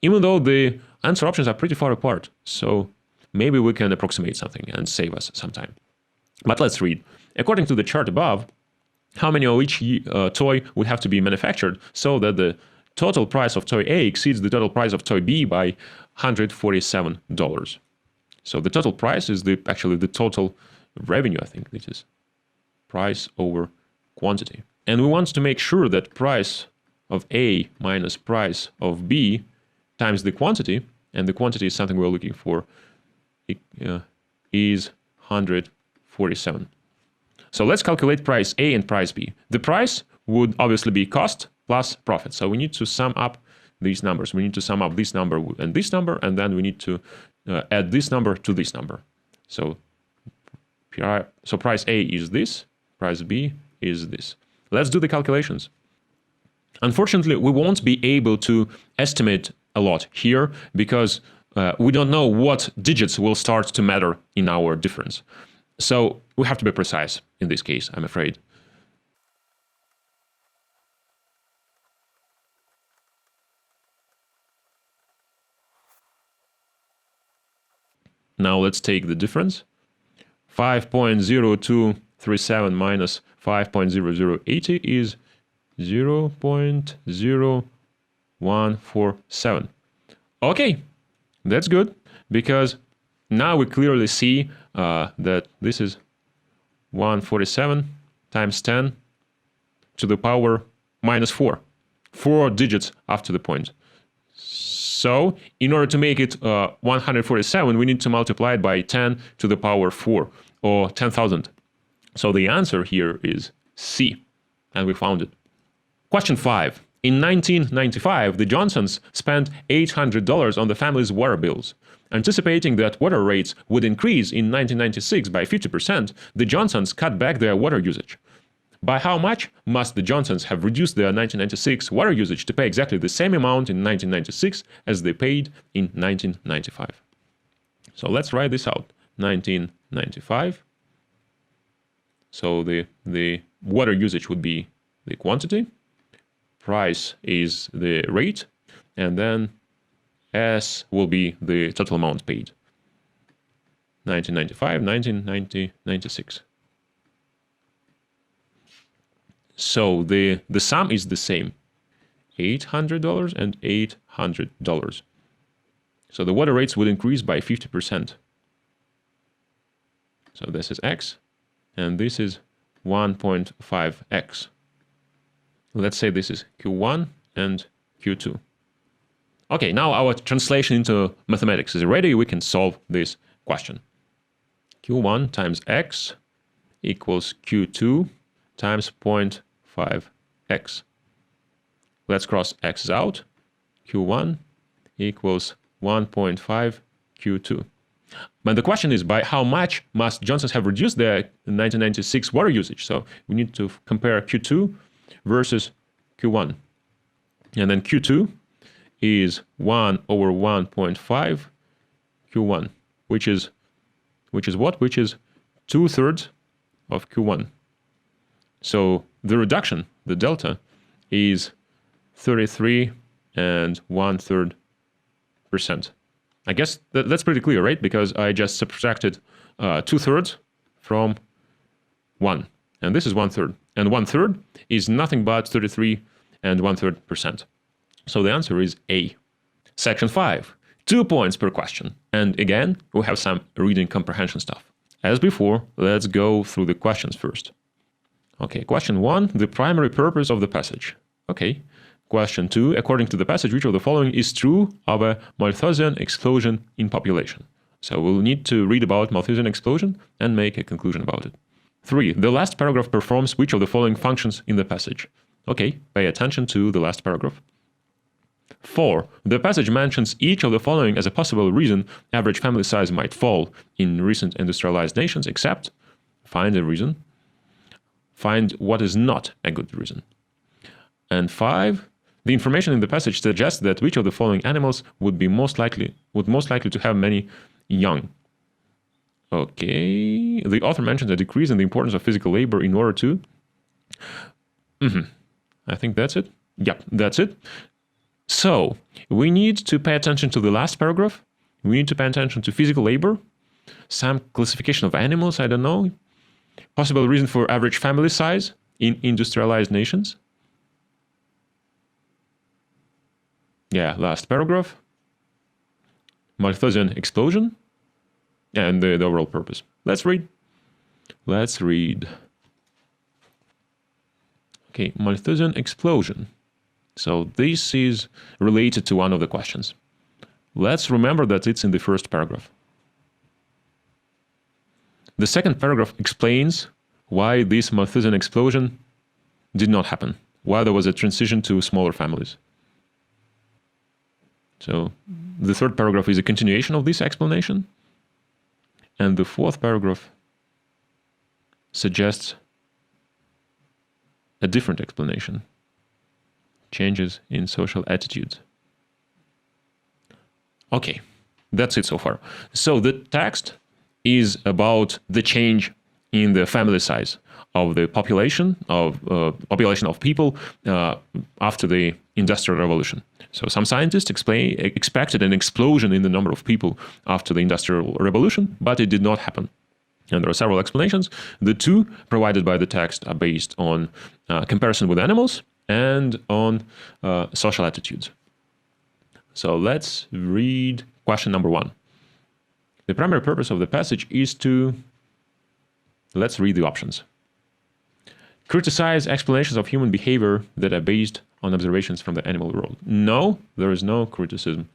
S1: even though the answer options are pretty far apart. So maybe we can approximate something and save us some time. But let's read. According to the chart above, how many of each toy would have to be manufactured so that the total price of toy A exceeds the total price of toy B by $147. So the total price is actually the total revenue, I think this is price over quantity. And we want to make sure that price of A minus price of B times the quantity, and the quantity is something we're looking for, is 147. So let's calculate price A and price B. The price would obviously be cost plus profit. So we need to sum up these numbers. We need to sum up this number and this number, and then we need to add this number to this number. So price A is this, price B is this. Let's do the calculations. Unfortunately, we won't be able to estimate a lot here because we don't know what digits will start to matter in our difference. So we have to be precise in this case, I'm afraid. Now let's take the difference. 5.0237 minus 5.0080 is 0.0147. Okay, that's good, because now we clearly see that this is 147 times 10 to the power minus 4. 4 digits after the point. So in order to make it 147, we need to multiply it by 10 to the power 4, or 10,000. So the answer here is C, and we found it. Question 5. In 1995, the Johnsons spent $800 on the family's water bills. Anticipating that water rates would increase in 1996 by 50%, the Johnsons cut back their water usage. By how much must the Johnsons have reduced their 1996 water usage to pay exactly the same amount in 1996 as they paid in 1995? So let's write this out. 1995. So the water usage would be the quantity. Price is the rate. And then S will be the total amount paid. 1995, 1996. So the sum is the same, $800 and $800. So the water rates would increase by 50%. So this is X, and this is 1.5X. Let's say this is Q1 and Q2. Okay, now our translation into mathematics is ready. We can solve this question. Q1 times X equals Q2 times 0.5x. Let's cross x out. Q1 equals 1.5 Q2. But the question is, by how much must Johnsons have reduced their 1996 water usage? So we need to compare Q2 versus Q1. And then Q2 is 1 over 1.5 Q1, which is what? Which is 2/3 of Q1. So the reduction, the delta, is 33 and 1/3%. I guess that's pretty clear, right? Because I just subtracted 2/3 from 1. And this is 1/3. And 1/3 is nothing but 33 and 1/3%. So the answer is A. Section 5. 2 points per question. And again, we have some reading comprehension stuff. As before, let's go through the questions first. Okay, question 1, the primary purpose of the passage. Okay. Question 2, according to the passage, which of the following is true of a Malthusian explosion in population? So we'll need to read about Malthusian explosion and make a conclusion about it. 3, the last paragraph performs which of the following functions in the passage? Okay, pay attention to the last paragraph. 4, the passage mentions each of the following as a possible reason average family size might fall in recent industrialized nations, except find a reason. Find what is not a good reason. And 5, the information in the passage suggests that which of the following animals would most likely to have many young. Okay, the author mentions a decrease in the importance of physical labor in order to... I think that's it. Yep, that's it. So, we need to pay attention to the last paragraph. We need to pay attention to physical labor, some classification of animals, I don't know. Possible reason for average family size in industrialized nations. Yeah, last paragraph. Malthusian explosion. And the overall purpose. Let's read. Okay, Malthusian explosion. So this is related to one of the questions. Let's remember that it's in the first paragraph. The second paragraph explains why this Malthusian explosion did not happen, why there was a transition to smaller families. So the third paragraph is a continuation of this explanation. And the fourth paragraph suggests a different explanation. Changes in social attitudes. Okay, that's it so far. So the text is about the change in the family size of the population of people after the Industrial Revolution. So some scientists expected an explosion in the number of people after the Industrial Revolution, but it did not happen. And there are several explanations. The two provided by the text are based on comparison with animals and on social attitudes. So let's read question number 1. The primary purpose of the passage is to... Let's read the options. Criticize explanations of human behavior that are based on observations from the animal world. No, there is no criticism.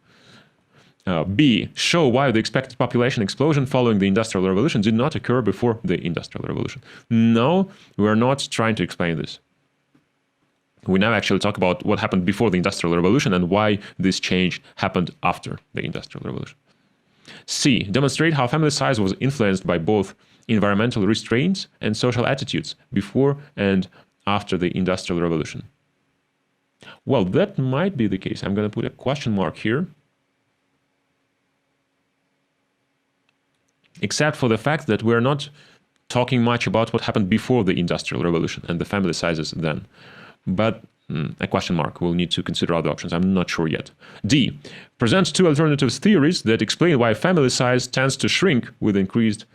S1: B. Show why the expected population explosion following the Industrial Revolution did not occur before the Industrial Revolution. No, we are not trying to explain this. We now actually talk about what happened before the Industrial Revolution and why this change happened after the Industrial Revolution. C. Demonstrate how family size was influenced by both environmental restraints and social attitudes before and after the Industrial Revolution. Well, that might be the case. I'm going to put a question mark here. Except for the fact that we're not talking much about what happened before the Industrial Revolution and the family sizes then. But a question mark. We'll need to consider other options. I'm not sure yet. D. Present two alternative theories that explain why family size tends to shrink with increased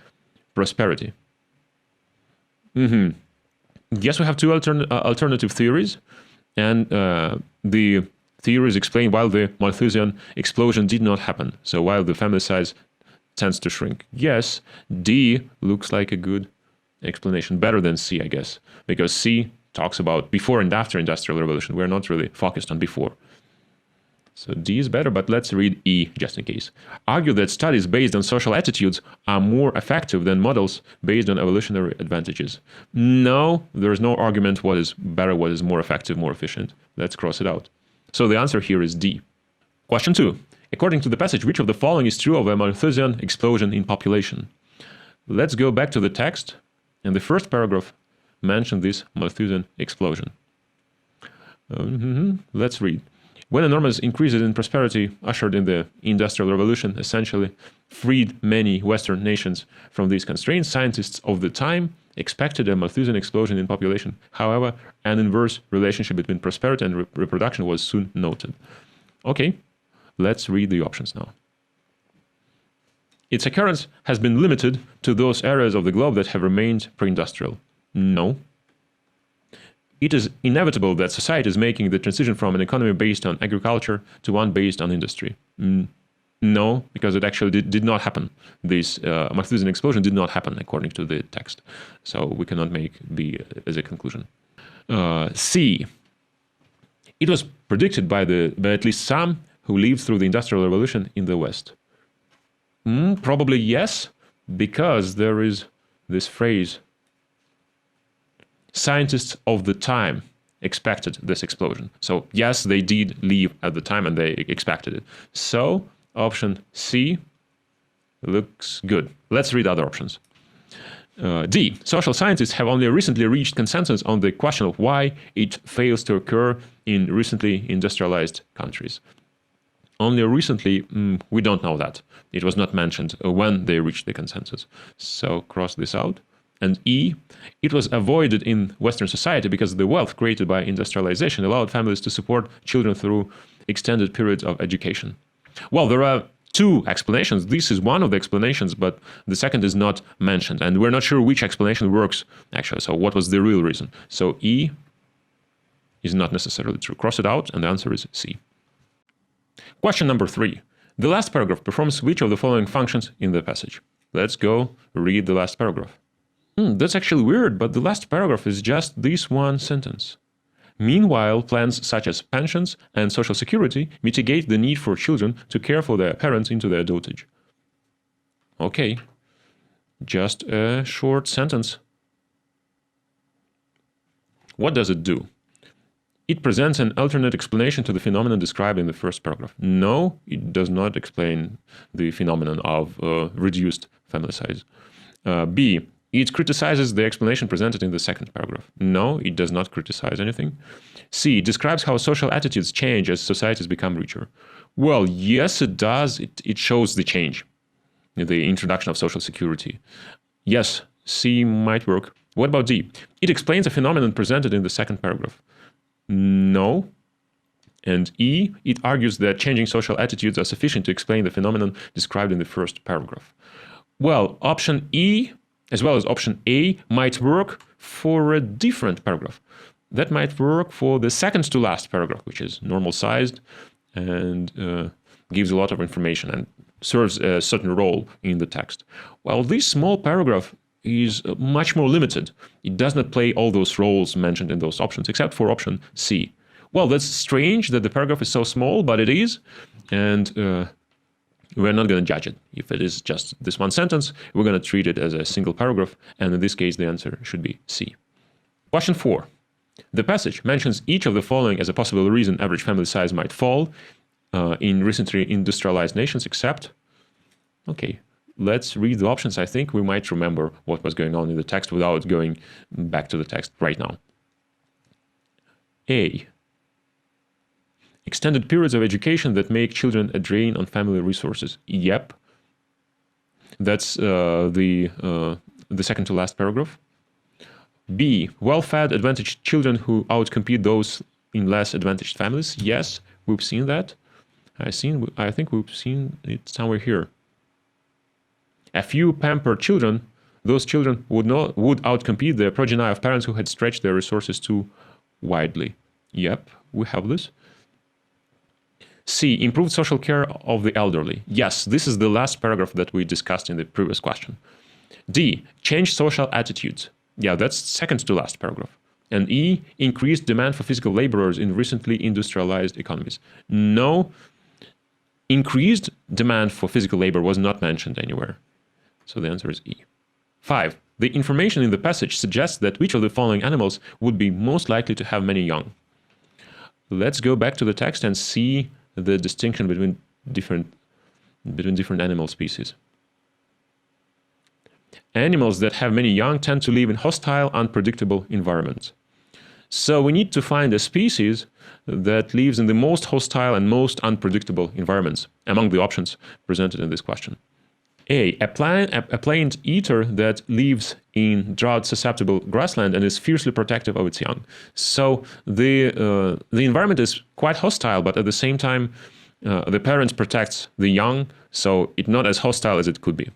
S1: prosperity. Yes, we have two alternative theories. And the theories explain why the Malthusian explosion did not happen. So while the family size tends to shrink. Yes, D looks like a good explanation. Better than C, I guess. Because C talks about before and after Industrial Revolution. We're not really focused on before. So D is better, but let's read E just in case. Argue that studies based on social attitudes are more effective than models based on evolutionary advantages. No, there is no argument what is better, what is more effective, more efficient. Let's cross it out. So the answer here is D. Question 2. According to the passage, which of the following is true of a Malthusian explosion in population? Let's go back to the text, and the first paragraph mentioned this Malthusian explosion. Let's read. When enormous increases in prosperity ushered in the Industrial Revolution essentially freed many Western nations from these constraints, scientists of the time expected a Malthusian explosion in population. However, an inverse relationship between prosperity and reproduction was soon noted. Okay, let's read the options now. Its occurrence has been limited to those areas of the globe that have remained pre-industrial. No. It is inevitable that society is making the transition from an economy based on agriculture to one based on industry. No, because it actually did not happen. This Malthusian explosion did not happen according to the text. So we cannot make B as a conclusion. C. It was predicted by at least some who lived through the Industrial Revolution in the West. Probably yes, because there is this phrase, scientists of the time expected this explosion. So yes, they did live at the time and they expected it. So option C looks good. Let's read other options. D. Social scientists have only recently reached consensus on the question of why it fails to occur in recently industrialized countries. Only recently, we don't know that. It was not mentioned when they reached the consensus. So cross this out. And E, it was avoided in Western society because the wealth created by industrialization allowed families to support children through extended periods of education. Well, there are two explanations. This is one of the explanations, but the second is not mentioned. And we're not sure which explanation works, actually. So what was the real reason? So E is not necessarily true. Cross it out, and the answer is C. Question number 3. The last paragraph performs which of the following functions in the passage? Let's go read the last paragraph. That's actually weird, but the last paragraph is just this one sentence. Meanwhile, plans such as pensions and social security mitigate the need for children to care for their parents into their dotage. Okay, just a short sentence. What does it do? It presents an alternate explanation to the phenomenon described in the first paragraph. No, it does not explain the phenomenon of reduced family size. B. It criticizes the explanation presented in the second paragraph. No, it does not criticize anything. C. It describes how social attitudes change as societies become richer. Well, yes, it does. It shows the change, the introduction of social security. Yes, C might work. What about D? It explains a phenomenon presented in the second paragraph. No. And E, it argues that changing social attitudes are sufficient to explain the phenomenon described in the first paragraph. Well, option E, as well as option A, might work for a different paragraph. That might work for the second to last paragraph, which is normal sized and gives a lot of information and serves a certain role in the text. While this small paragraph is much more limited. It does not play all those roles mentioned in those options, except for option C. Well, that's strange that the paragraph is so small, but it is, and we're not going to judge it. If it is just this one sentence, we're going to treat it as a single paragraph, and in this case, the answer should be C. Question 4. The passage mentions each of the following as a possible reason average family size might fall in recently industrialized nations, except... Okay. Let's read the options. I think we might remember what was going on in the text without going back to the text right now. A. Extended periods of education that make children a drain on family resources. Yep. That's the second to last paragraph. B. Well-fed, advantaged children who outcompete those in less advantaged families. Yes, we've seen that. I think we've seen it somewhere here. A few pampered children, those children would outcompete the progeny of parents who had stretched their resources too widely. Yep, we have this. C. Improved social care of the elderly. Yes, this is the last paragraph that we discussed in the previous question. D. Changed social attitudes. Yeah, that's second to last paragraph. And E. Increased demand for physical laborers in recently industrialized economies. No, increased demand for physical labor was not mentioned anywhere. So the answer is E. 5. The information in the passage suggests that which of the following animals would be most likely to have many young. Let's go back to the text and see the distinction between different animal species. Animals that have many young tend to live in hostile, unpredictable environments. So we need to find a species that lives in the most hostile and most unpredictable environments among the options presented in this question. A plant eater that lives in drought-susceptible grassland and is fiercely protective of its young. So the environment is quite hostile, but at the same time, the parent protects the young, so it's not as hostile as it could be.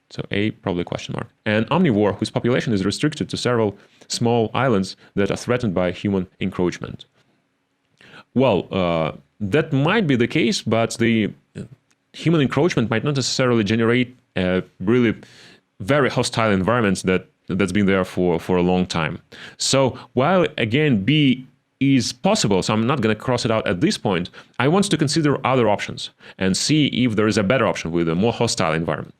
S1: So A, probably question mark. An omnivore whose population is restricted to several small islands that are threatened by human encroachment. Well, that might be the case, but the human encroachment might not necessarily generate a really very hostile environment that's been there for a long time. So while, again, B is possible, so I'm not going to cross it out at this point, I want to consider other options and see if there is a better option with a more hostile environment.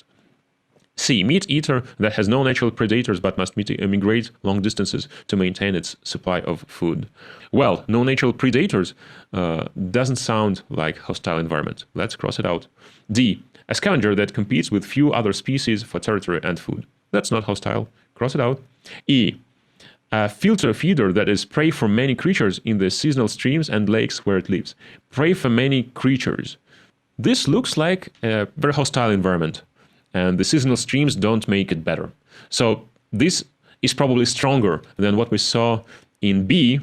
S1: C, meat eater that has no natural predators but must migrate long distances to maintain its supply of food. Well, no natural predators doesn't sound like hostile environment. Let's cross it out. D, a scavenger that competes with few other species for territory and food. That's not hostile. Cross it out. E, a filter feeder that is prey for many creatures in the seasonal streams and lakes where it lives. Prey for many creatures. This looks like a very hostile environment, and the seasonal streams don't make it better. So this is probably stronger than what we saw in B,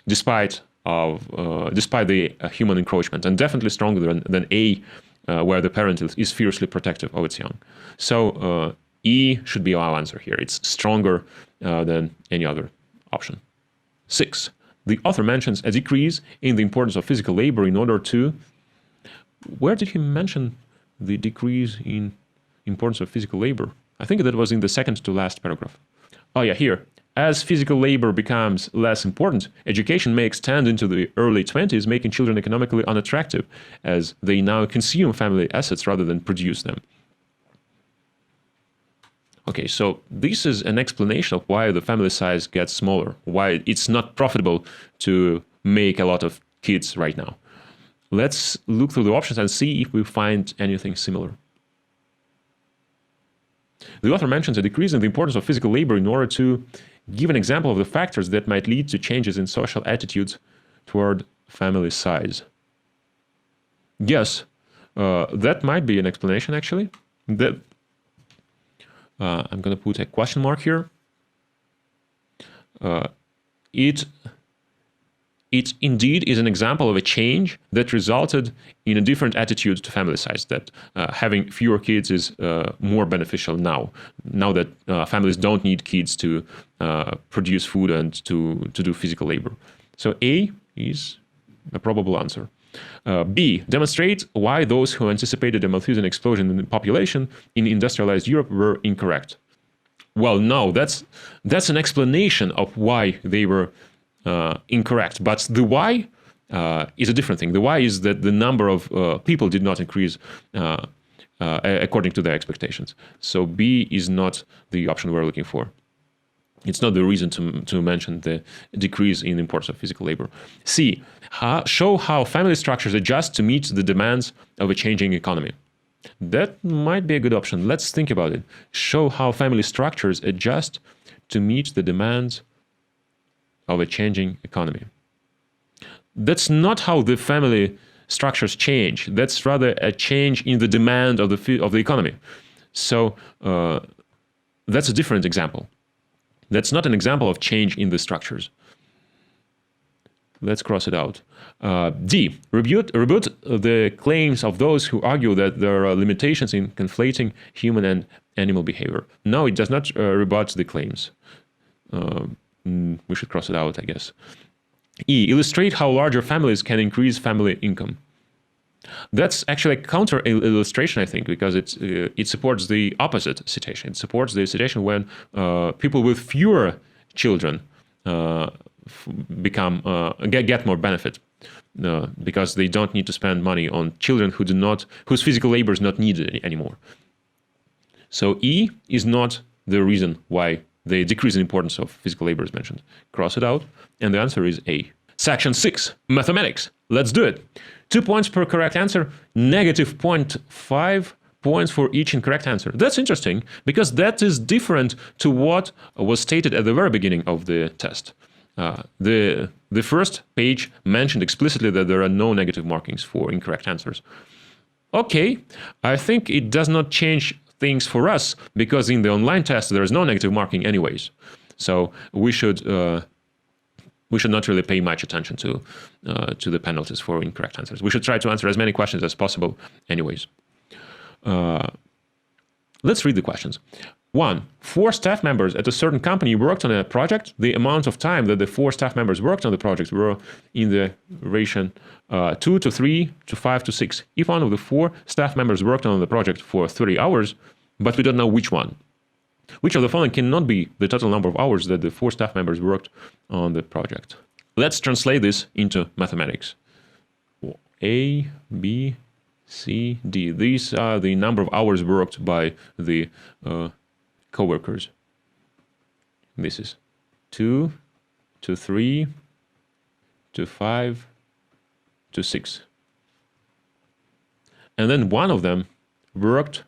S1: despite the human encroachment, and definitely stronger than A, where the parent is fiercely protective of its young. So E should be our answer here. It's stronger than any other option. 6. The author mentions a decrease in the importance of physical labor in order to... Where did he mention the decrease in importance of physical labor? I think that was in the second to last paragraph. Oh yeah, here. As physical labor becomes less important, education may extend into the early 20s, making children economically unattractive, as they now consume family assets rather than produce them. Okay, so this is an explanation of why the family size gets smaller, why it's not profitable to make a lot of kids right now. Let's look through the options and see if we find anything similar. The author mentions a decrease in the importance of physical labor in order to give an example of the factors that might lead to changes in social attitudes toward family size. Yes, that might be an explanation, actually. I'm going to put a question mark here. It indeed is an example of a change that resulted in a different attitude to family size, that having fewer kids is more beneficial now that families don't need kids to produce food and to do physical labor. So A is a probable answer. B, demonstrate why those who anticipated a Malthusian explosion in the population in industrialized Europe were incorrect. Well, no, that's an explanation of why they were incorrect, but the why is a different thing. The why is that the number of people did not increase according to their expectations. So B is not the option we're looking for. It's not the reason to mention the decrease in the importance of physical labor. C, show how family structures adjust to meet the demands of a changing economy. That might be a good option. Let's think about it. Show how family structures adjust to meet the demands of a changing economy. That's not how the family structures change. That's rather a change in the demand of the economy. So that's a different example. That's not an example of change in the structures. Let's cross it out. D, rebut the claims of those who argue that there are limitations in conflating human and animal behavior. No, it does not rebut the claims. We should cross it out, I guess. E, illustrate how larger families can increase family income. That's actually a counter illustration, I think, because it supports the opposite situation. It supports the situation when people with fewer children get more benefit because they don't need to spend money on children whose physical labor is not needed anymore. So E is not the reason why the decrease in importance of physical labor is mentioned. Cross it out, and the answer is A. Section 6, mathematics. Let's do it. 2 points per correct answer, negative 0.5 points for each incorrect answer. That's interesting, because that is different to what was stated at the very beginning of the test. The first page mentioned explicitly that there are no negative markings for incorrect answers. Okay, I think it does not change things for us because in the online test there is no negative marking anyways. So we should not really pay much attention to the penalties for incorrect answers. We should try to answer as many questions as possible anyways. Let's read the questions. 1. 4 staff members at a certain company worked on a project. The amount of time that the 4 staff members worked on the project were in the ratio 2 to 3 to 5 to 6. If one of the 4 staff members worked on the project for 30 hours, but we don't know which one. Which of the following cannot be the total number of hours that the 4 staff members worked on the project? Let's translate this into mathematics. A, B, C, D. These are the number of hours worked by the co-workers. This is 2 to 3 to 5 to 6. And then one of them worked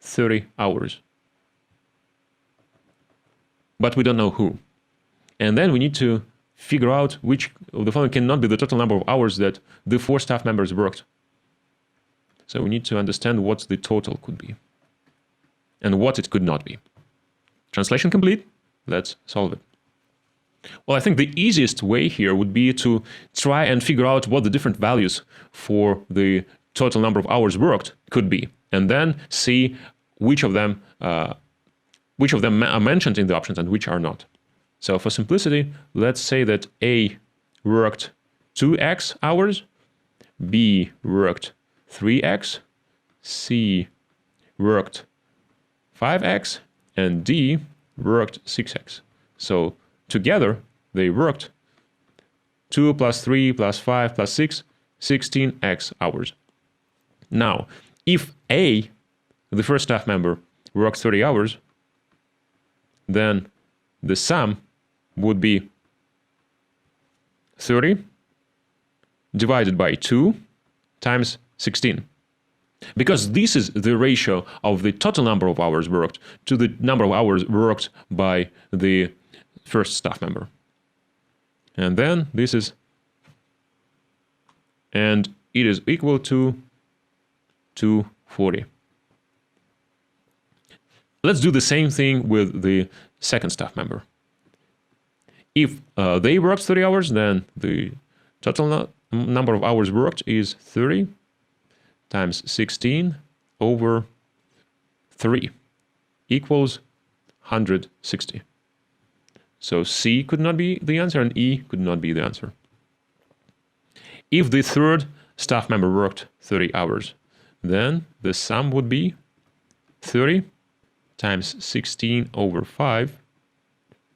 S1: 30 hours. But we don't know who. And then we need to figure out which of the following cannot be the total number of hours that the 4 staff members worked. So we need to understand what the total could be and what it could not be. Translation complete? Let's solve it. Well, I think the easiest way here would be to try and figure out what the different values for the total number of hours worked could be, and then see which of them are mentioned in the options and which are not. So for simplicity, let's say that A worked 2x hours, B worked 3x, C worked 5x, and D worked 6x. So together they worked 2 plus 3 plus 5 plus 6, 16x hours. Now, if A, the first staff member, worked 30 hours, then the sum would be 30 divided by 2 times 16. Because this is the ratio of the total number of hours worked to the number of hours worked by the first staff member. And then this is, and it is equal to 240. Let's do the same thing with the second staff member. If they worked 30 hours, then the total number of hours worked is 30 times 16 over 3 equals 160. So C could not be the answer and E could not be the answer. If the third staff member worked 30 hours, then the sum would be 30 times 16 over 5,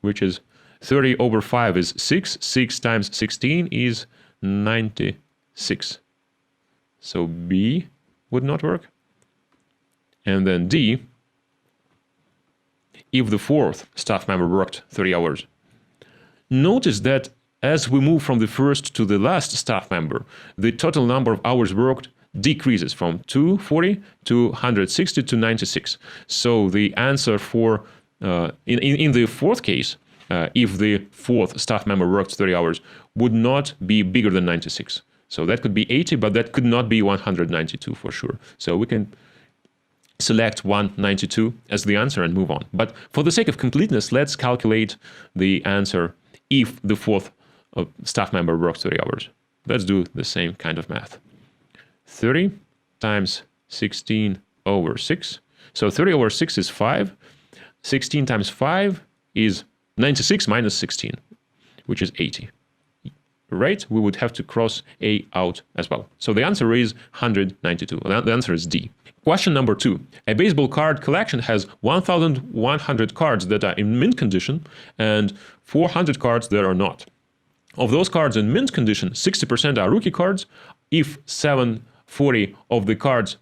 S1: which is 30 over 5 is 6. 6 times 16 is 96. So B would not work. And then D, if the fourth staff member worked 30 hours. Notice that as we move from the first to the last staff member, the total number of hours worked decreases from 240 to 160 to 96. So the answer for, in the fourth case, if the fourth staff member worked 30 hours, would not be bigger than 96. So that could be 80, but that could not be 192 for sure. So we can select 192 as the answer and move on. But for the sake of completeness, let's calculate the answer if the fourth staff member works 30 hours. Let's do the same kind of math. 30 times 16 over 6. So 30 over 6 is 5. 16 times 5 is 96 minus 16, which is 80. Right? We would have to cross A out as well. So the answer is 192. The answer is D. Question number 2. A baseball card collection has 1,100 cards that are in mint condition and 400 cards that are not. Of those cards in mint condition, 60% are rookie cards. If 740 of the cards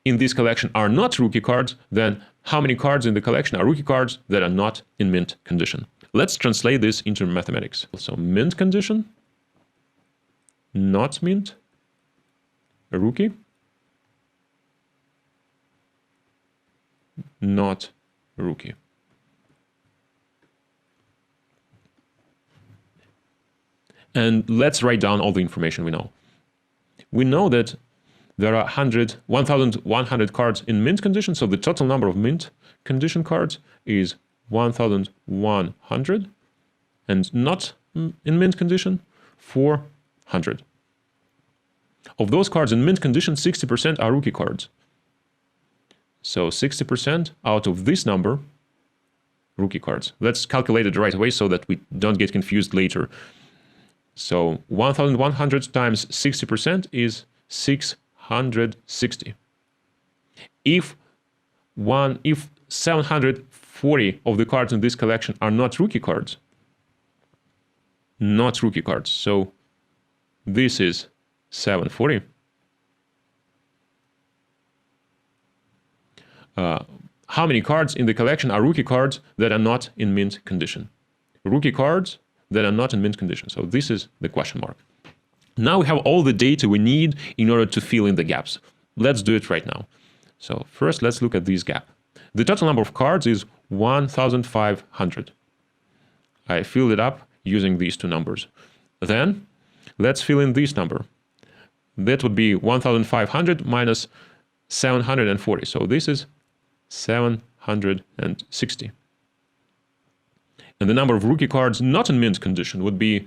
S1: in this collection are not rookie cards, then how many cards in the collection are rookie cards that are not in mint condition? Let's translate this into mathematics. So mint condition, not mint, rookie, not rookie. And let's write down all the information we know. We know that there are 1,100 cards in mint condition, so the total number of mint condition cards is 1,100, and not in mint condition, 400. Of those cards in mint condition, 60% are rookie cards. So 60% out of this number, rookie cards. Let's calculate it right away so that we don't get confused later. So 1,100 times 60% is 660. If 740 of the cards in this collection are not rookie cards, so this is 740. How many cards in the collection are rookie cards that are not in mint condition? Rookie cards that are not in mint condition. So this is the question mark. Now we have all the data we need in order to fill in the gaps. Let's do it right now. So first, let's look at this gap. The total number of cards is 1,500. I filled it up using these two numbers. Then let's fill in this number. That would be 1,500 minus 740. So this is 760. And the number of rookie cards not in mint condition would be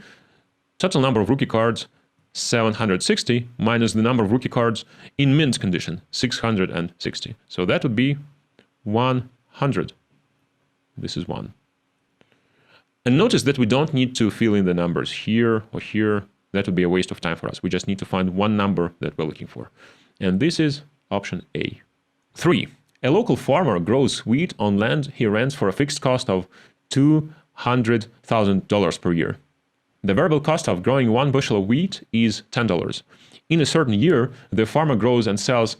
S1: total number of rookie cards 760 minus the number of rookie cards in mint condition 660. So that would be 100. This is 1. And notice that we don't need to fill in the numbers here or here. That would be a waste of time for us. We just need to find one number that we're looking for. And this is option A. 3. A local farmer grows wheat on land he rents for a fixed cost of $200,000 per year. The variable cost of growing 1 bushel of wheat is $10. In a certain year, the farmer grows and sells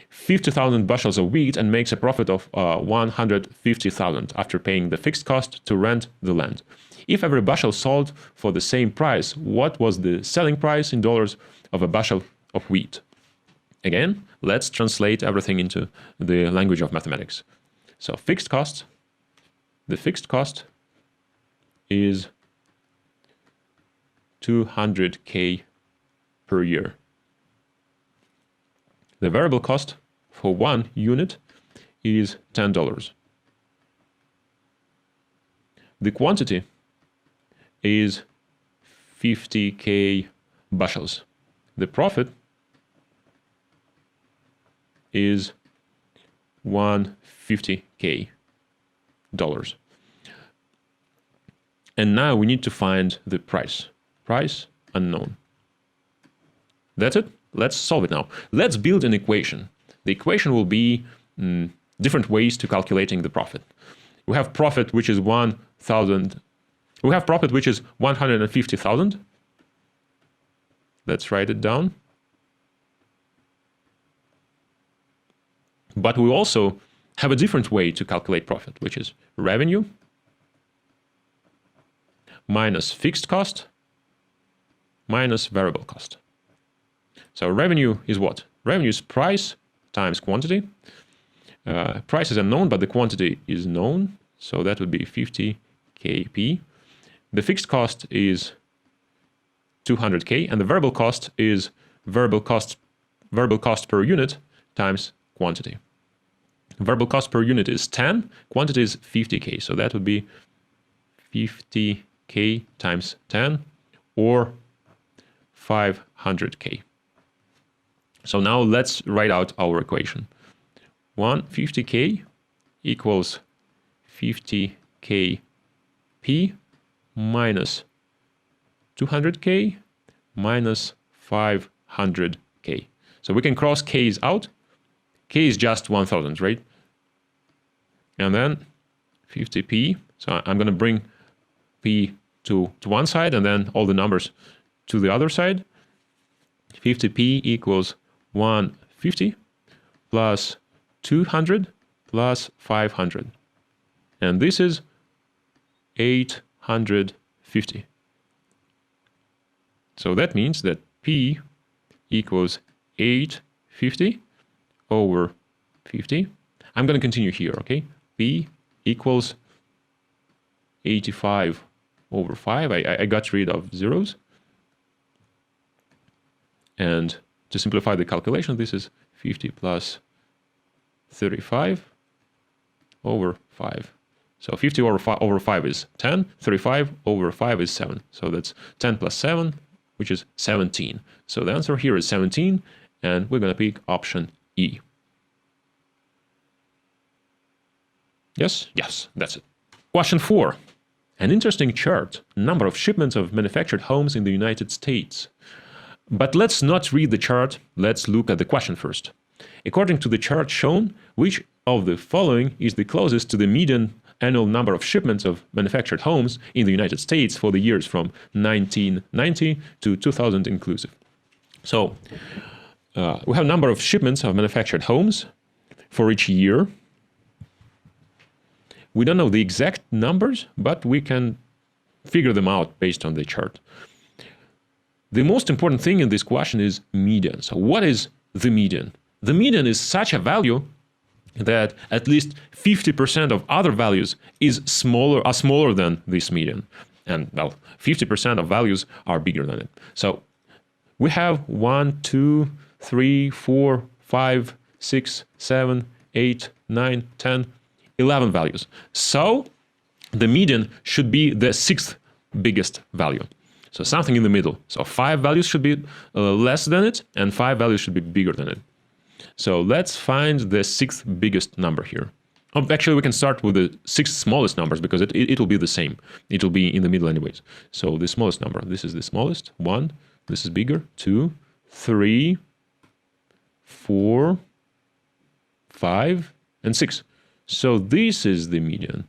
S1: 50,000 bushels of wheat and makes a profit of $150,000 after paying the fixed cost to rent the land. If every bushel sold for the same price, what was the selling price in dollars of a bushel of wheat? Again, let's translate everything into the language of mathematics. So fixed cost, the fixed cost is $200K per year. The variable cost for 1 unit is $10. The quantity is 50K bushels. The profit is $150K. And now we need to find the price. Price unknown. That's it. Let's solve it now. Let's build an equation. The equation will be different ways to calculating the profit. We have profit which is 1,000. We have profit which is 150,000. Let's write it down. But we also have a different way to calculate profit, which is revenue minus fixed cost minus variable cost. So revenue is what? Revenue is price times quantity. Price is unknown, but the quantity is known. So that would be 50KP. The fixed cost is 200K, and the variable cost is variable cost per unit times quantity. Variable cost per unit is 10, quantity is 50K. So that would be 50K times 10 or 500K. So now let's write out our equation. 150K equals 50KP minus 200K minus 500K. So we can cross K's out. K is just 1,000, right? And then 50P. So I'm going to bring P to one side and then all the numbers to the other side. 50P equals 150 plus 200 plus 500. And this is 850. So that means that P equals 850 over 50. I'm going to continue here, okay? P equals 85 over 5. I got rid of zeros. And to simplify the calculation, this is 50 plus 35 over 5. So 50 over 5 is 10, 35 over 5 is 7. So that's 10 plus 7, which is 17. So the answer here is 17, and we're going to pick option E. Yes? Yes, that's it. Question 4. An interesting chart, number of shipments of manufactured homes in the United States. But let's not read the chart, let's look at the question first. According to the chart shown, which of the following is the closest to the median annual number of shipments of manufactured homes in the United States for the years from 1990 to 2000 inclusive? So we have number of shipments of manufactured homes for each year. We don't know the exact numbers, but we can figure them out based on the chart. The most important thing in this question is median. So what is the median? The median is such a value that at least 50% of other values are smaller than this median. And well, 50% of values are bigger than it. So we have 1, 2, 3, 4, 5, 6, 7, 8, 9, 10, 11 values. So the median should be the 6th biggest value. So something in the middle. So 5 values should be less than it, and 5 values should be bigger than it. So let's find the 6th biggest number here. Actually, we can start with the 6 smallest numbers because it will be the same. It will be in the middle anyways. So the smallest number, this is the smallest, 1. This is bigger, 2, 3, 4, 5, and 6. So this is the median.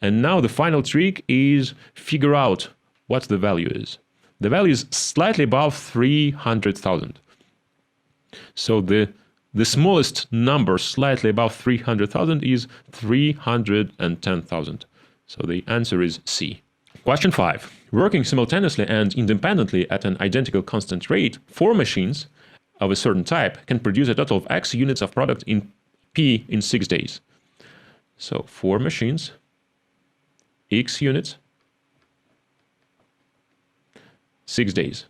S1: And now the final trick is figure out what the value is. The value is slightly above 300,000. So the smallest number slightly above 300,000 is 310,000. So the answer is C. Question 5. Working simultaneously and independently at an identical constant rate, 4 machines of a certain type can produce a total of X units of product in P in 6 days. So 4 machines, X units, 6 days.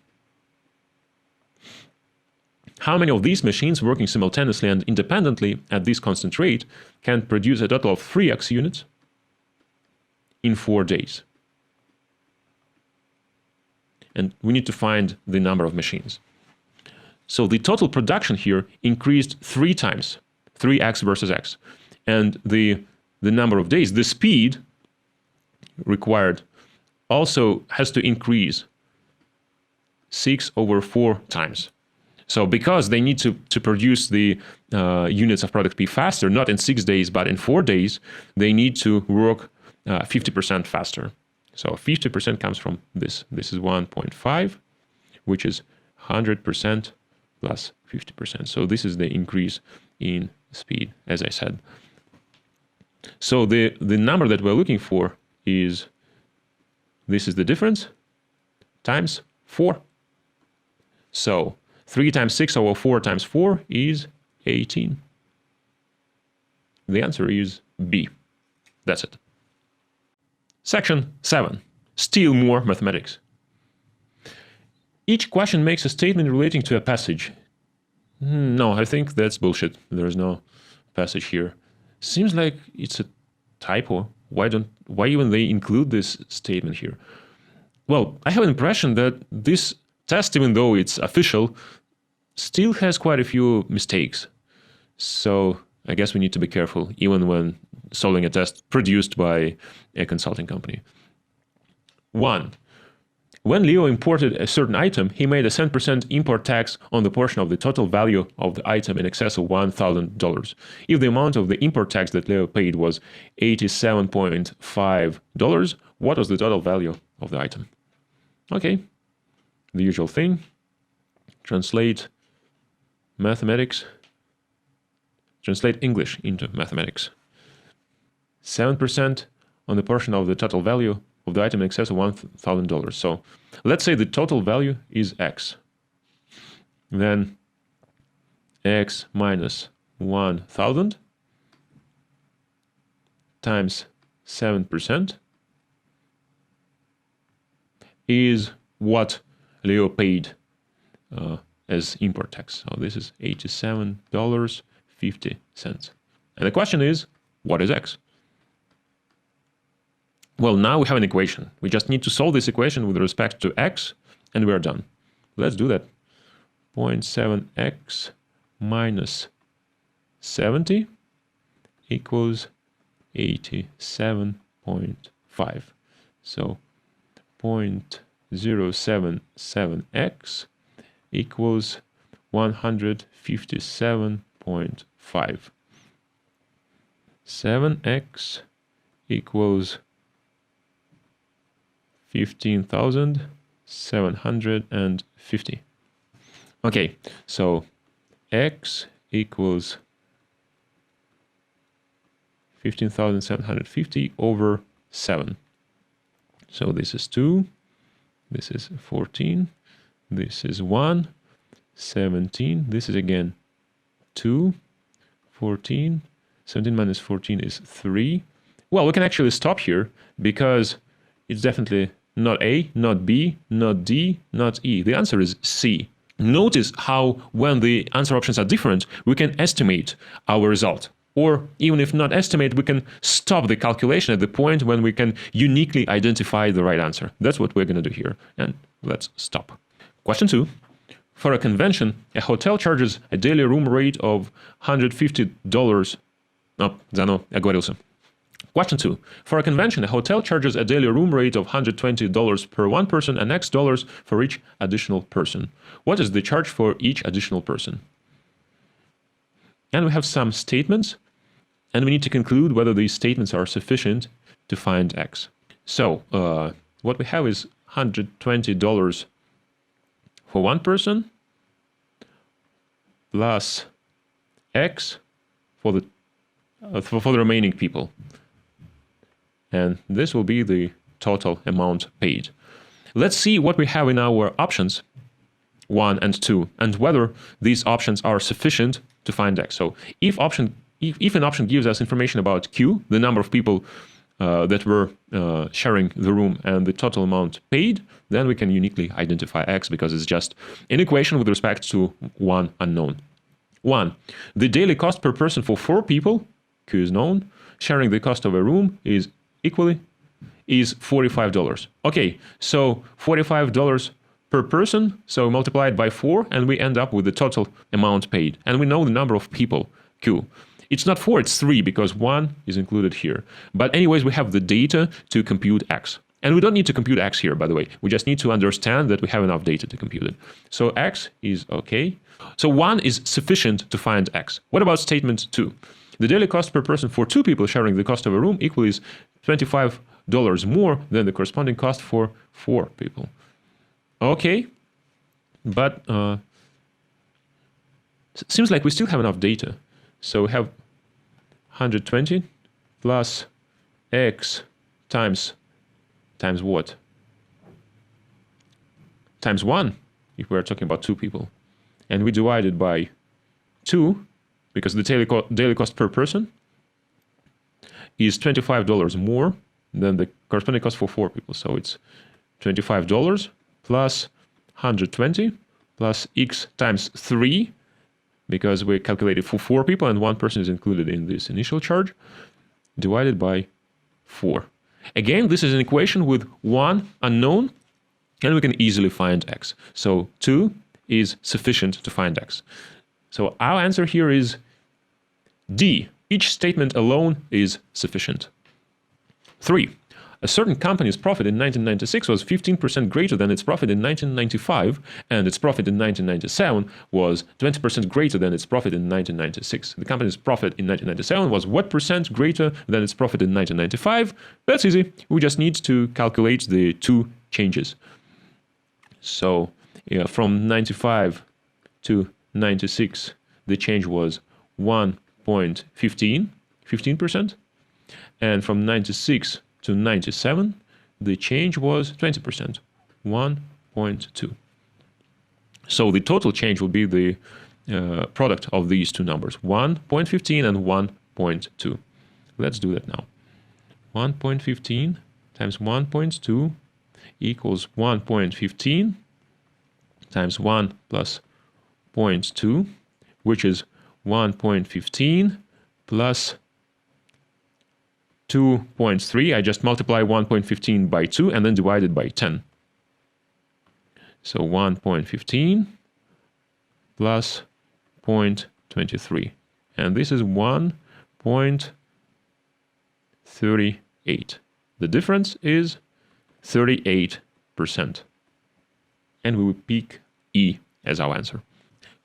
S1: How many of these machines working simultaneously and independently at this constant rate can produce a total of 3x units in 4 days? And we need to find the number of machines. So the total production here increased 3 times, 3x versus x. And the number of days, the speed required also has to increase 6 over 4 times. So because they need to produce the units of product P faster, not in 6 days, but in 4 days, they need to work 50% faster. So 50% comes from this. This is 1.5, which is 100% plus 50%. So this is the increase in speed, as I said. So the number that we're looking for is, this is the difference, times 4. So 3 times 6 over 4 times 4 is 18. The answer is B. That's it. Section 7. Still more mathematics. Each question makes a statement relating to a passage. No, I think that's bullshit. There's no passage here. Seems like it's a typo. Why even they include this statement here? Well, I have an impression that this test, even though it's official, still has quite a few mistakes. So I guess we need to be careful, even when solving a test produced by a consulting company. 1. When Leo imported a certain item, he made a 10% import tax on the portion of the total value of the item in excess of $1,000. If the amount of the import tax that Leo paid was $87.5, what was the total value of the item? Okay, the usual thing. Translate English into mathematics. 7% on the portion of the total value of the item in excess of $1,000. So let's say the total value is X. Then X minus 1,000 times 7% is what Leo paid as import tax. So this is $87.50. And the question is, what is x? Well, now we have an equation. We just need to solve this equation with respect to x, and we are done. Let's do that. 0.7x minus 70 equals 87.5. So 0.077x equals 157.5. 7x equals 15,750. Okay, so x equals 15,750 over 7. So this is 2, this is 14, this is 1, 17, this is again 2, 14, 17 minus 14 is 3. Well, we can actually stop here because it's definitely not A, not B, not D, not E. The answer is C. Notice how when the answer options are different, we can estimate our result. Or even if not estimate, we can stop the calculation at the point when we can uniquely identify the right answer. That's what we're going to do here. And let's stop. Question 2. For a convention, a hotel charges a daily room rate of $150. Оговорился. Question 2. For a convention, a hotel charges a daily room rate of $120 per one person and X dollars for each additional person. What is the charge for each additional person? And we have some statements, and we need to conclude whether these statements are sufficient to find X. So what we have is $120 for one person plus X for the remaining people. And this will be the total amount paid. Let's see what we have in our options 1 and 2 and whether these options are sufficient to find X. So if an option gives us information about Q, the number of people that were sharing the room and the total amount paid, then we can uniquely identify X because it's just an equation with respect to one unknown. 1. The daily cost per person for 4 people, Q is known, sharing the cost of a room is $45. Okay, so $45 per person, so multiplied by 4, and we end up with the total amount paid. And we know the number of people, Q. It's not 4, it's 3, because 1 is included here. But anyways, we have the data to compute X. And we don't need to compute X here, by the way. We just need to understand that we have enough data to compute it. So X is okay. So 1 is sufficient to find X. What about statement 2? The daily cost per person for 2 people sharing the cost of a room equals $25 more than the corresponding cost for 4 people. Okay, but seems like we still have enough data. So we have 120 plus X times what? Times 1, if we're talking about 2 people. And we divide it by 2, because the daily cost per person is $25 more than the corresponding cost for 4 people. So it's $25 plus 120 plus X times 3, because we calculated for 4 people and 1 person is included in this initial charge, divided by 4. Again, this is an equation with one unknown, and we can easily find X. So 2 is sufficient to find X. So our answer here is D. Each statement alone is sufficient. 3. A certain company's profit in 1996 was 15% greater than its profit in 1995, and its profit in 1997 was 20% greater than its profit in 1996. The company's profit in 1997 was what percent greater than its profit in 1995? That's easy. We just need to calculate the 2 changes. So from 95 to 96, the change was 15%. And from 96 to 97, the change was 20%, 1.2. So the total change will be the product of these 2 numbers, 1.15 and 1.2. Let's do that now. 1.15 times 1.2 equals 1.15 times 1 plus 0.2, which is 1.15 plus 2.3. I just multiply 1.15 by 2 and then divide it by 10. So 1.15 plus 0.23. And this is 1.38. The difference is 38%. And we will pick E as our answer.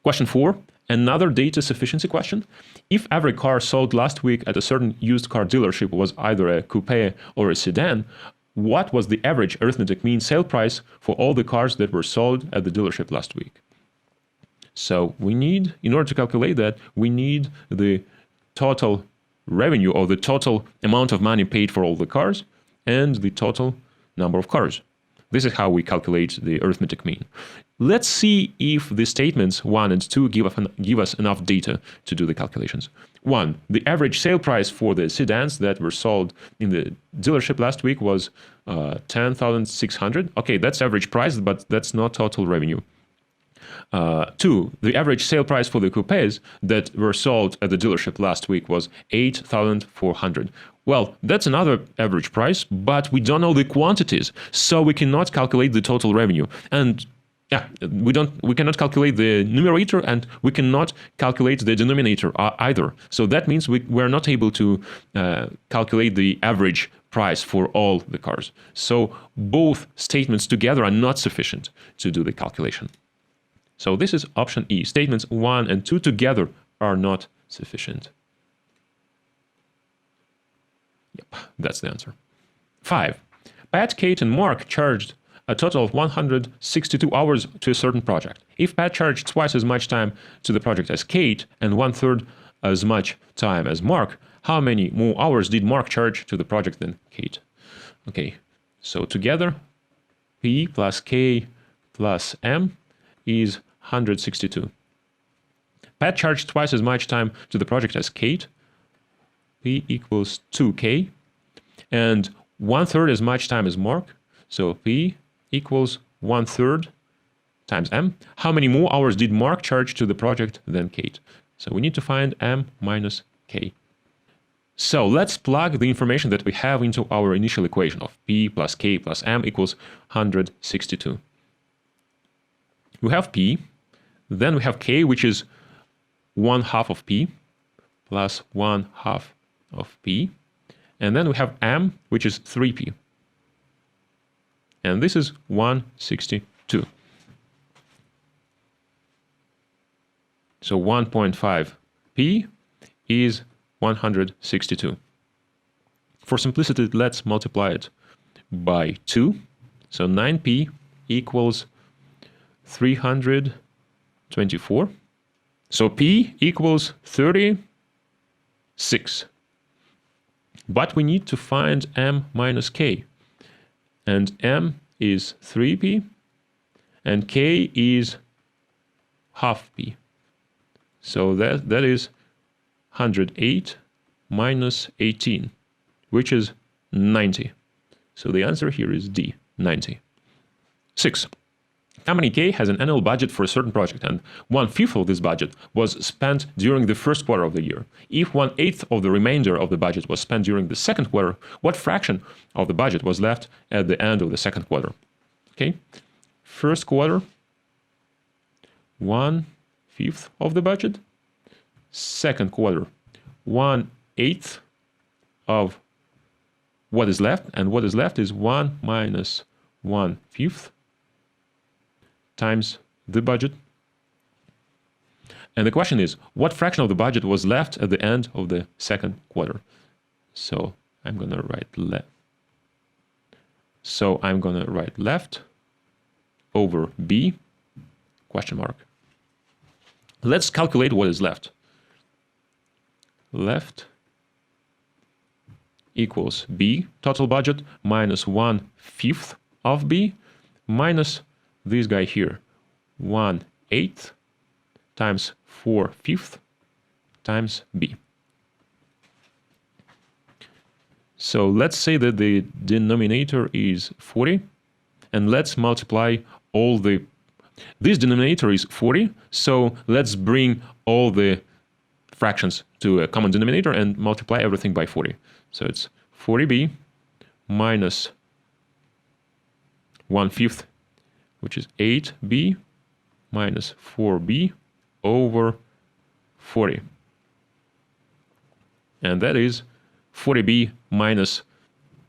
S1: Question 4, another data sufficiency question. If every car sold last week at a certain used car dealership was either a coupe or a sedan, what was the average arithmetic mean sale price for all the cars that were sold at the dealership last week? So we need, in order to calculate that, we need the total revenue or the total amount of money paid for all the cars and the total number of cars. This is how we calculate the arithmetic mean. Let's see if the statements 1 and 2 give us enough data to do the calculations. 1. The average sale price for the sedans that were sold in the dealership last week was 10,600. Okay, that's average price, but that's not total revenue. 2. The average sale price for the coupes that were sold at the dealership last week was 8,400. Well, that's another average price, but we don't know the quantities, so we cannot calculate the total revenue. And yeah, we cannot calculate the numerator and we cannot calculate the denominator either. So that means we're not able to calculate the average price for all the cars. So both statements together are not sufficient to do the calculation. So this is option E. Statements 1 and 2 together are not sufficient. Yep, that's the answer. 5. Pat, Kate, and Mark charged a total of 162 hours to a certain project. If Pat charged twice as much time to the project as Kate and 1/3 as much time as Mark, how many more hours did Mark charge to the project than Kate? Okay, so together, P plus K plus M is 162. Pat charged twice as much time to the project as Kate. P equals 2K. And 1/3 as much time as Mark. So P equals 1/3 times M. How many more hours did Mark charge to the project than Kate? So we need to find M minus K. So let's plug the information that we have into our initial equation of P plus K plus M equals 162. We have P, then we have K, which is 1/2 of P, plus 1/2 of P, and then we have M, which is 3P. And this is 162. So 1.5 P is 162. For simplicity, let's multiply it by 2. So 9P equals 324. So P equals 36. But we need to find M minus K. And M is 3P and K is 1/2 P. So that is 108 minus 18, which is 90. So the answer here is D, 90. 6. Company K has an annual budget for a certain project, and 1/5 of this budget was spent during the first quarter of the year. If 1/8 of the remainder of the budget was spent during the second quarter, what fraction of the budget was left at the end of the second quarter? Okay, first quarter, 1/5 of the budget. Second quarter, 1/8 of what is left, and what is left is 1 minus 1/5 times the budget. And the question is, what fraction of the budget was left at the end of the second quarter? So I'm going to write left. So I'm going to write left over B, question mark. Let's calculate what is left. Left equals B, total budget, minus 1/5 of B, minus this guy here, 1/8 times 4/5 times B. So let's say that the denominator is 40, and let's multiply all the This denominator is 40, so let's bring all the fractions to a common denominator and multiply everything by 40. So it's 40b minus 1/5, which is 8b minus 4b over 40. And that is 40b minus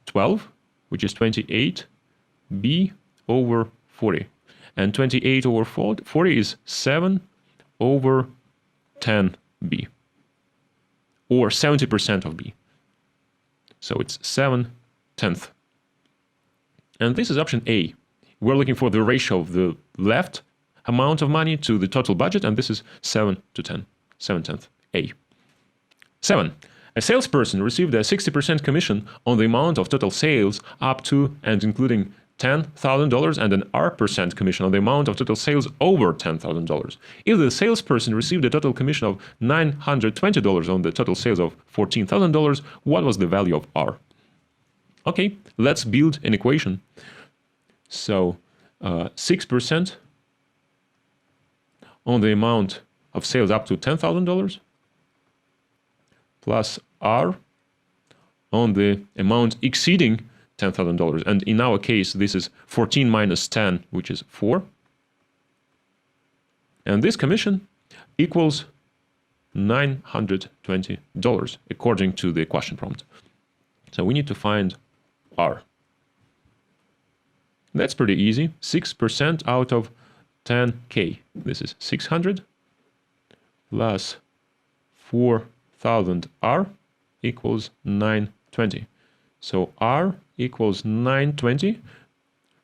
S1: 12, which is 28b over 40. And 28 over 40 is 7 over 10b, or 70% of b. So it's 7/10. And this is option A. We're looking for the ratio of the left amount of money to the total budget, and this is 7 to 10, 7/10, A. 7. A salesperson received a 60% commission on the amount of total sales up to and including $10,000 and an R% commission on the amount of total sales over $10,000. If the salesperson received a total commission of $920 on the total sales of $14,000, what was the value of R? Okay, let's build an equation. So 6% on the amount of sales up to $10,000 plus R on the amount exceeding $10,000. And in our case, this is 14 minus 10, which is 4. And this commission equals $920 according to the question prompt. So we need to find R. That's pretty easy. 6% out of 10K. This is 600 plus 4,000 R equals 920. So R equals 920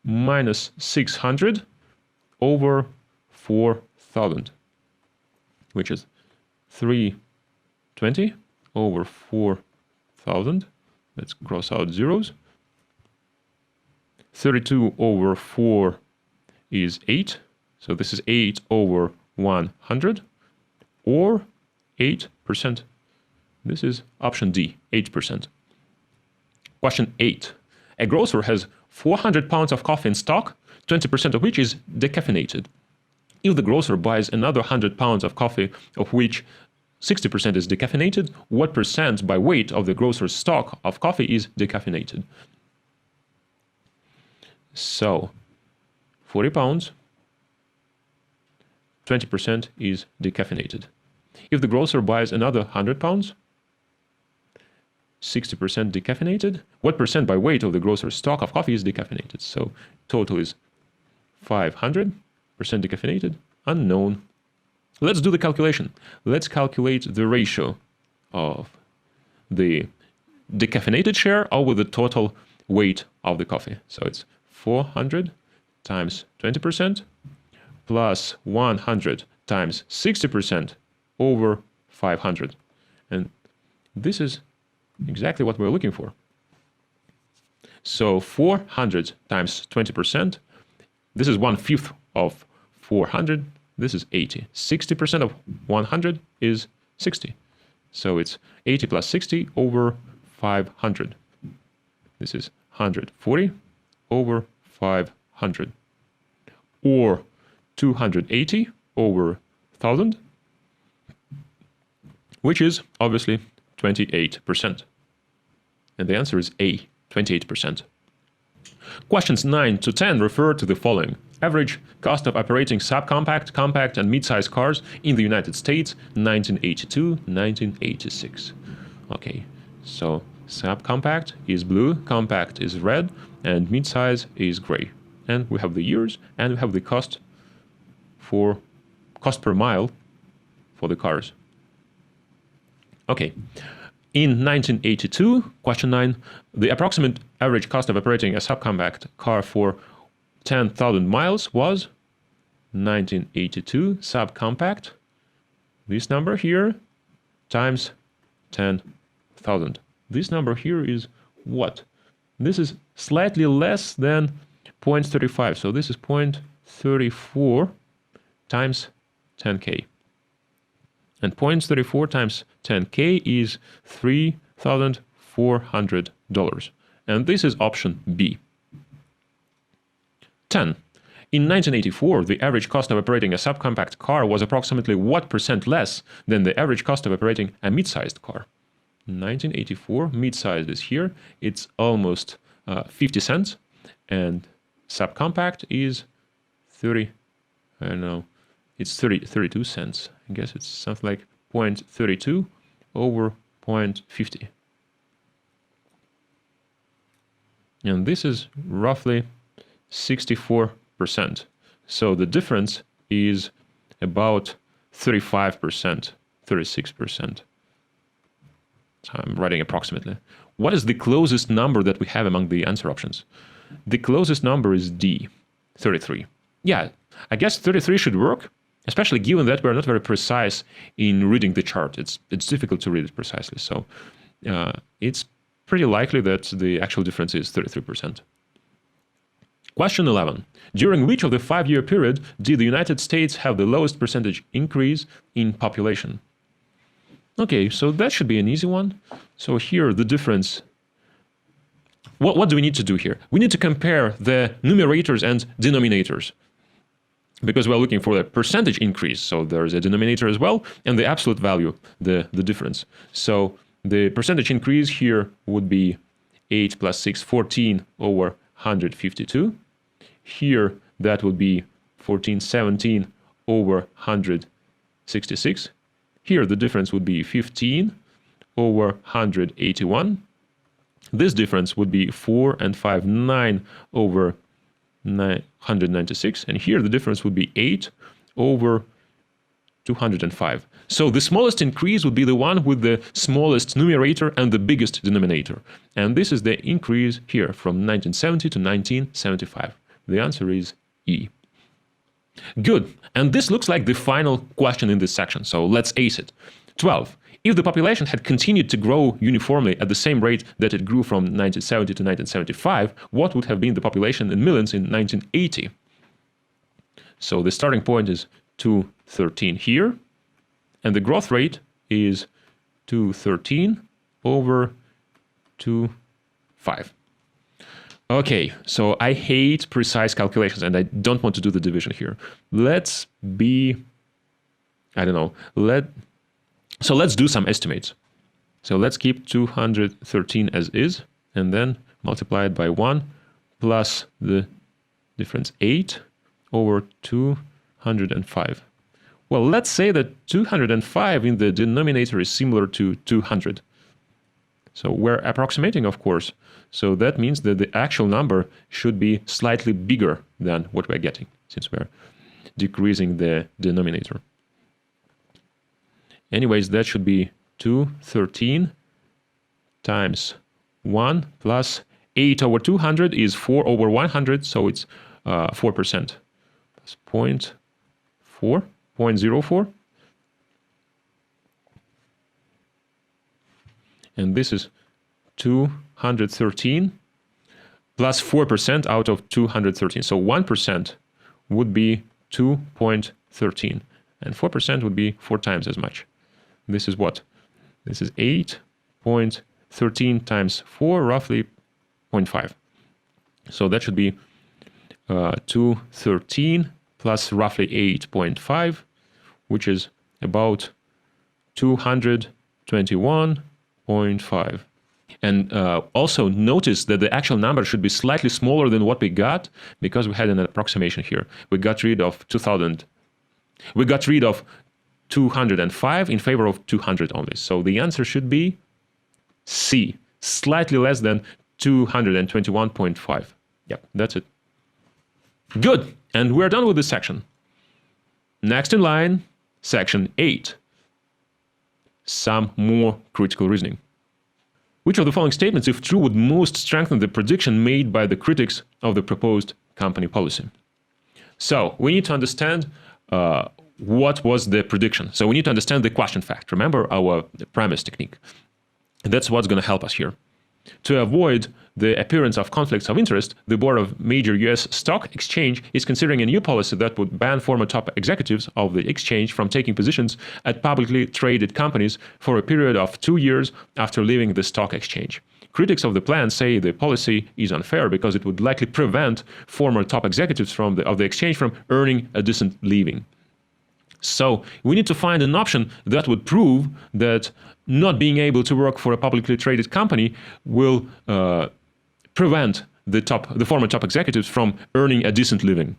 S1: minus 600 over 4,000, which is 320 over 4,000. Let's cross out zeros. 32 over 4 is 8. So this is 8 over 100, or 8%. This is option D, 8%. Question 8. A grocer has 400 pounds of coffee in stock, 20% of which is decaffeinated. If the grocer buys another 100 pounds of coffee, of which 60% is decaffeinated, what percent by weight of the grocer's stock of coffee is decaffeinated? So 40 pounds, 20% is decaffeinated. If the grocer buys another 100 pounds, 60% decaffeinated, what percent by weight of the grocer's stock of coffee is decaffeinated? So total is 500% decaffeinated, unknown. Let's do the calculation. Let's calculate the ratio of the decaffeinated share over the total weight of the coffee. So it's 400 times 20% plus 100 times 60% over 500. And this is exactly what we're looking for. So 400 times 20%, this is 1/5 of 400, this is 80. 60% of 100 is 60. So it's 80 plus 60 over 500. This is 140 over 500. Or 280 over 1,000, which is obviously 28%. And the answer is A, 28%. Questions 9 to 10 refer to the following. Average cost of operating subcompact, compact, and mid-size cars in the United States, 1982-1986. Okay, so subcompact is blue, compact is red, and mid-size is gray. And we have the years, and we have the cost per mile for the cars. Okay. In 1982, question 9, the approximate average cost of operating a subcompact car for 10,000 miles was 1982 subcompact, this number here, times 10,000. This number here is what? This is slightly less than 0.35. So this is 0.34 times 10K. And 0.34 times 10K is $3,400. And this is option B. 10. In 1984, the average cost of operating a subcompact car was approximately what percent less than the average cost of operating a mid-sized car? 1984, mid-sized is here. It's almost 50 cents, and subcompact is 30, I don't know, it's 32 cents. I guess it's something like 0.32 over 0.50. And this is roughly 64%. So the difference is about 35%, 36%. So I'm writing approximately. What is the closest number that we have among the answer options? The closest number is D, 33. Yeah, I guess 33 should work, especially given that we're not very precise in reading the chart. It's difficult to read it precisely. So it's pretty likely that the actual difference is 33%. Question 11. During which of the 5-year period did the United States have the lowest percentage increase in population? Okay, so that should be an easy one. So here the difference, what do we need to do here? We need to compare the numerators and denominators, because we're looking for the percentage increase. So there's a denominator as well, and the absolute value, the difference. So the percentage increase here would be 8 plus 6, 14 over 152. Here, that would be 14, 17 over 166. Here, the difference would be 15 over 181. This difference would be 4 and 5, 9 over 196. And here, the difference would be 8 over 205. So the smallest increase would be the one with the smallest numerator and the biggest denominator. And this is the increase here from 1970 to 1975. The answer is E. Good. And this looks like the final question in this section, so let's ace it. 12. If the population had continued to grow uniformly at the same rate that it grew from 1970 to 1975, what would have been the population in millions in 1980? So the starting point is 213 here, and the growth rate is 213 over 25. Okay, so I hate precise calculations and I don't want to do the division here. Let's be, I don't know, let's do some estimates. So let's keep 213 as is and then multiply it by 1 plus the difference 8 over 205. Well, let's say that 205 in the denominator is similar to 200. So we're approximating, of course. So that means that the actual number should be slightly bigger than what we're getting, since we're decreasing the denominator. Anyways, that should be 213 times 1 plus 8 over 200 is 4 over 100, so it's 4%. Plus 0.04. And this is 213 plus 4% out of 213. So 1% would be 2.13. And 4% would be 4 times as much. This is what? This is 8.13 times 4, roughly 0.5. So that should be 213 plus roughly 8.5, which is about 221.5. And also notice that the actual number should be slightly smaller than what we got, because we had an approximation here. We got rid of 2,000. We got rid of 205 in favor of 200 only. So the answer should be C, slightly less than 221.5. Yep, that's it. Good. And we're done with this section. Next in line, section 8. Some more critical reasoning. Which of the following statements, if true, would most strengthen the prediction made by the critics of the proposed company policy? So we need to understand what was the prediction. So we need to understand the question fact. Remember our premise technique. That's what's going to help us here. To avoid the appearance of conflicts of interest, the board of major U.S. stock exchange is considering a new policy that would ban former top executives of the exchange from taking positions at publicly traded companies for a period of 2 years after leaving the stock exchange. Critics of the plan say the policy is unfair because it would likely prevent former top executives of the exchange from earning a decent living. So we need to find an option that would prove that not being able to work for a publicly traded company will prevent the former top executives from earning a decent living.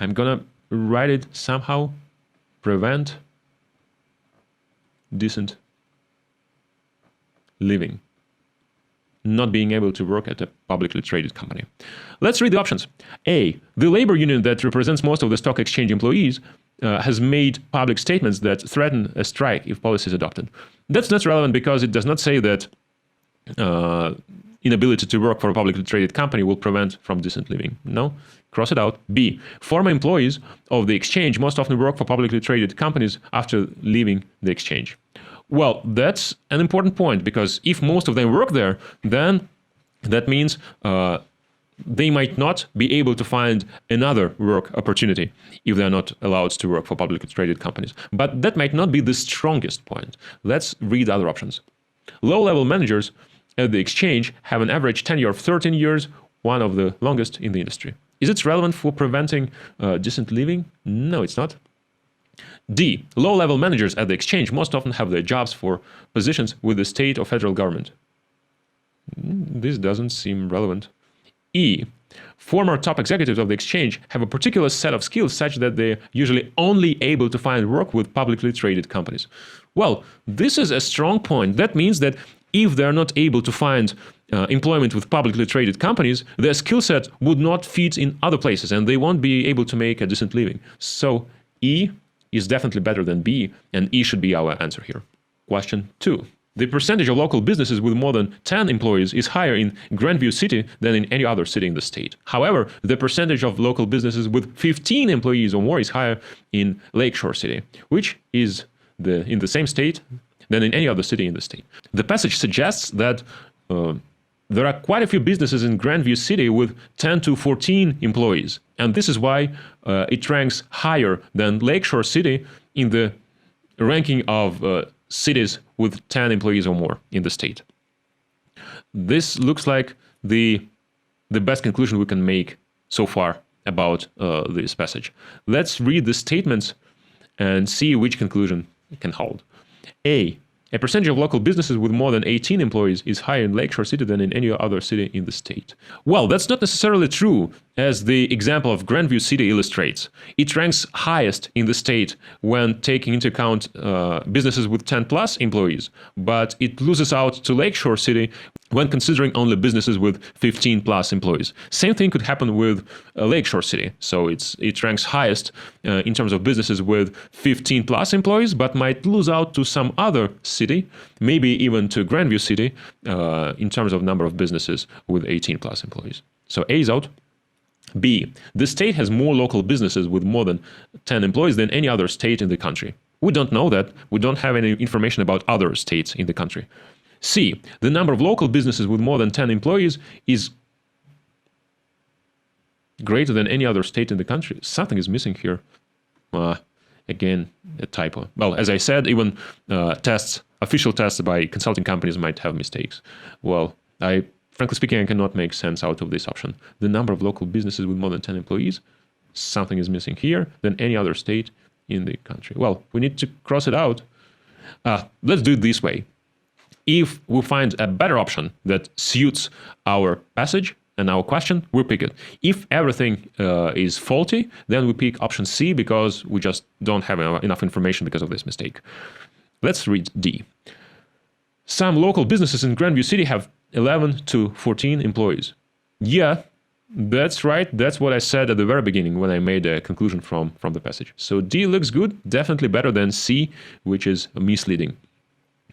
S1: I'm gonna write it somehow. Prevent decent living. Not being able to work at a publicly traded company. Let's read the options. A. The labor union that represents most of the stock exchange employees has made public statements that threaten a strike if policy is adopted. That's not relevant because it does not say that inability to work for a publicly traded company will prevent from decent living. No, cross it out. B. Former employees of the exchange most often work for publicly traded companies after leaving the exchange. Well, that's an important point because if most of them work there, then that means they might not be able to find another work opportunity if they're not allowed to work for publicly traded companies. But that might not be the strongest point. Let's read other options. Low-level managers at the exchange have an average tenure of 13 years, one of the longest in the industry. Is it relevant for preventing decent living? No, it's not. D. Low-level managers at the exchange most often have their jobs for positions with the state or federal government. This doesn't seem relevant. E. Former top executives of the exchange have a particular set of skills such that they're usually only able to find work with publicly traded companies. Well, this is a strong point. That means that if they're not able to find employment with publicly traded companies, their skill set would not fit in other places and they won't be able to make a decent living. So E is definitely better than B, and E should be our answer here. Question 2. The percentage of local businesses with more than 10 employees is higher in Grandview City than in any other city in the state. However, the percentage of local businesses with 15 employees or more is higher in Lakeshore City, which is in the same state than in any other city in the state. The passage suggests that there are quite a few businesses in Grandview City with 10 to 14 employees, and this is why it ranks higher than Lakeshore City in the ranking of cities with 10 employees or more in the state. This looks like the best conclusion we can make so far about this passage. Let's read the statements and see which conclusion it can hold. A percentage of local businesses with more than 18 employees is higher in Lakeshore City than in any other city in the state. Well, that's not necessarily true, as the example of Grandview City illustrates. It ranks highest in the state when taking into account businesses with 10 plus employees, but it loses out to Lakeshore City when considering only businesses with 15 plus employees. Same thing could happen with Lakeshore City. So it ranks highest in terms of businesses with 15 plus employees, but might lose out to some other city, maybe even to Grandview City, in terms of number of businesses with 18 plus employees. So A is out. B, the state has more local businesses with more than 10 employees than any other state in the country. We don't know that. We don't have any information about other states in the country. C, the number of local businesses with more than 10 employees is greater than any other state in the country. Something is missing here. Again, a typo. Well, as I said, even official tests by consulting companies might have mistakes. Well, frankly speaking, I cannot make sense out of this option. The number of local businesses with more than 10 employees, something is missing here than any other state in the country. Well, we need to cross it out. Let's do it this way. If we find a better option that suits our passage and our question, we pick it. If everything is faulty, then we pick option C because we just don't have enough information because of this mistake. Let's read D. Some local businesses in Grandview City have 11 to 14 employees. Yeah, that's right. That's what I said at the very beginning when I made a conclusion from the passage. So D looks good, definitely better than C, which is misleading.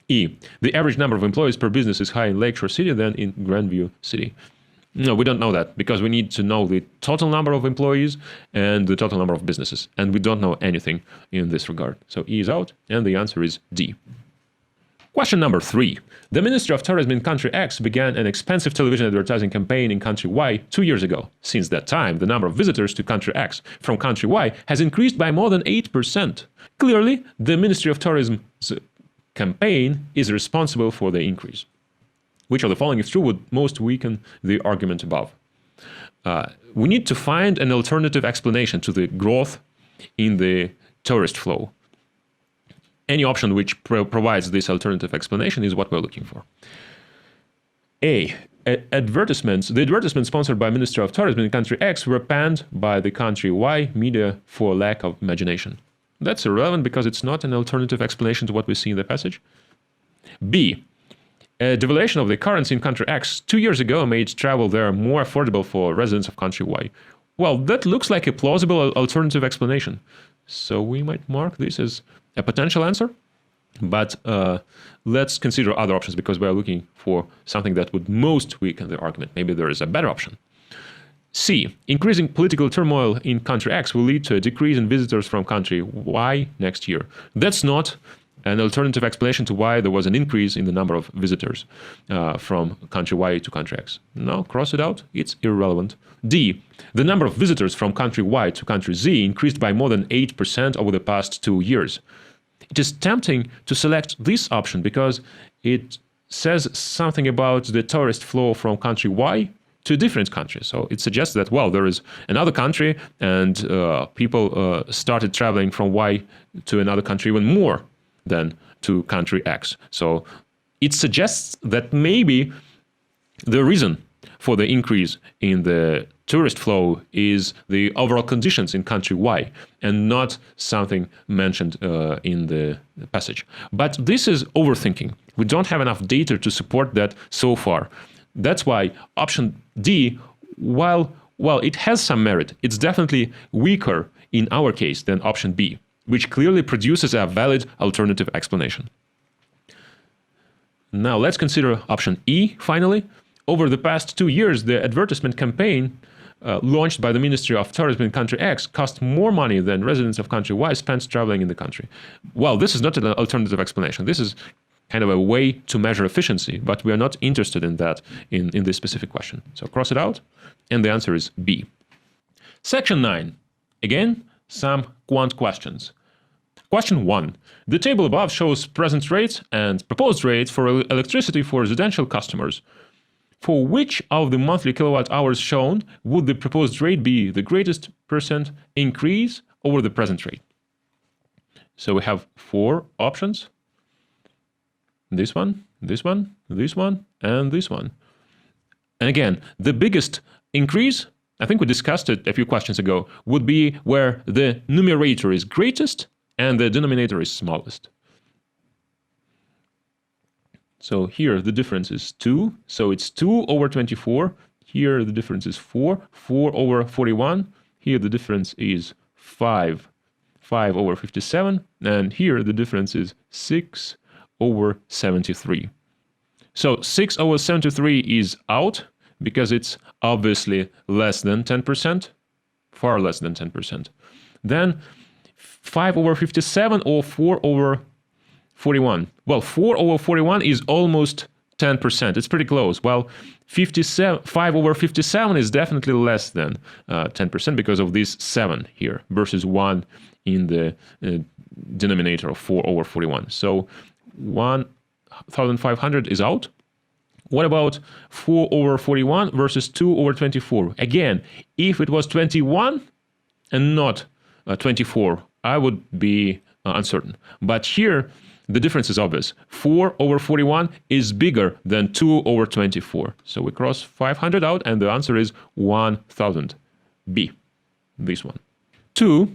S1: E, the average number of employees per business is higher in Lakeshore City than in Grandview City. No, we don't know that because we need to know the total number of employees and the total number of businesses. And we don't know anything in this regard. So E is out and the answer is D. Question number 3. The Ministry of Tourism in Country X began an expensive television advertising campaign in Country Y 2 years ago. Since that time, the number of visitors to Country X from Country Y has increased by more than 8%. Clearly, the Ministry of Tourism's campaign is responsible for the increase. Which of the following is true would most weaken the argument above? We need to find an alternative explanation to the growth in the tourist flow. Any option which provides this alternative explanation is what we're looking for. A. Advertisements. The advertisements sponsored by Ministry of Tourism in country X were panned by the country Y media for lack of imagination. That's irrelevant because it's not an alternative explanation to what we see in the passage. B. A devaluation of the currency in country X 2 years ago made travel there more affordable for residents of country Y. Well, that looks like a plausible alternative explanation. So we might mark this as a potential answer. But let's consider other options because we are looking for something that would most weaken the argument. Maybe there is a better option. C. Increasing political turmoil in country X will lead to a decrease in visitors from country Y next year. That's not an alternative explanation to why there was an increase in the number of visitors from country Y to country X. No, cross it out. It's irrelevant. D. The number of visitors from country Y to country Z increased by more than 8% over the past 2 years. It is tempting to select this option because it says something about the tourist flow from country Y to a different country. So it suggests that, well, there is another country and people started traveling from Y to another country even more than to country X. So it suggests that maybe the reason for the increase in the tourist flow is the overall conditions in country Y and not something mentioned in the passage. But this is overthinking. We don't have enough data to support that so far. That's why option D, while it has some merit, it's definitely weaker in our case than option B, which clearly produces a valid alternative explanation. Now let's consider option E finally. Over the past 2 years, the advertisement campaign launched by the Ministry of Tourism in country X cost more money than residents of country Y spent traveling in the country. Well, this is not an alternative explanation. This is kind of a way to measure efficiency, but we are not interested in that in this specific question. So cross it out, and the answer is B. Section 9. Again, some quant questions. Question 1. The table above shows present rates and proposed rates for electricity for residential customers. For which of the monthly kilowatt hours shown would the proposed rate be the greatest percent increase over the present rate? So we have 4 options. This one, this one, this one, and this one. And again, the biggest increase, I think we discussed it a few questions ago, would be where the numerator is greatest and the denominator is smallest. So here the difference is 2, so it's 2 over 24. Here the difference is 4, 4 over 41. Here the difference is 5, 5 over 57. And here the difference is 6 over 73. So 6 over 73 is out because it's obviously less than 10%, far less than 10%. Then 5 over 57 or 4 over 41. Well, 4 over 41 is almost 10%. It's pretty close. Well, 5 over 57 is definitely less than 10% because of this 7 here versus 1 in the denominator of 4 over 41. So 1,500 is out. What about 4 over 41 versus 2 over 24? Again, if it was 21 and not 24, I would be uncertain. But here, the difference is obvious. 4 over 41 is bigger than 2 over 24. So we cross 500 out, and the answer is 1,000. B, this one. 2.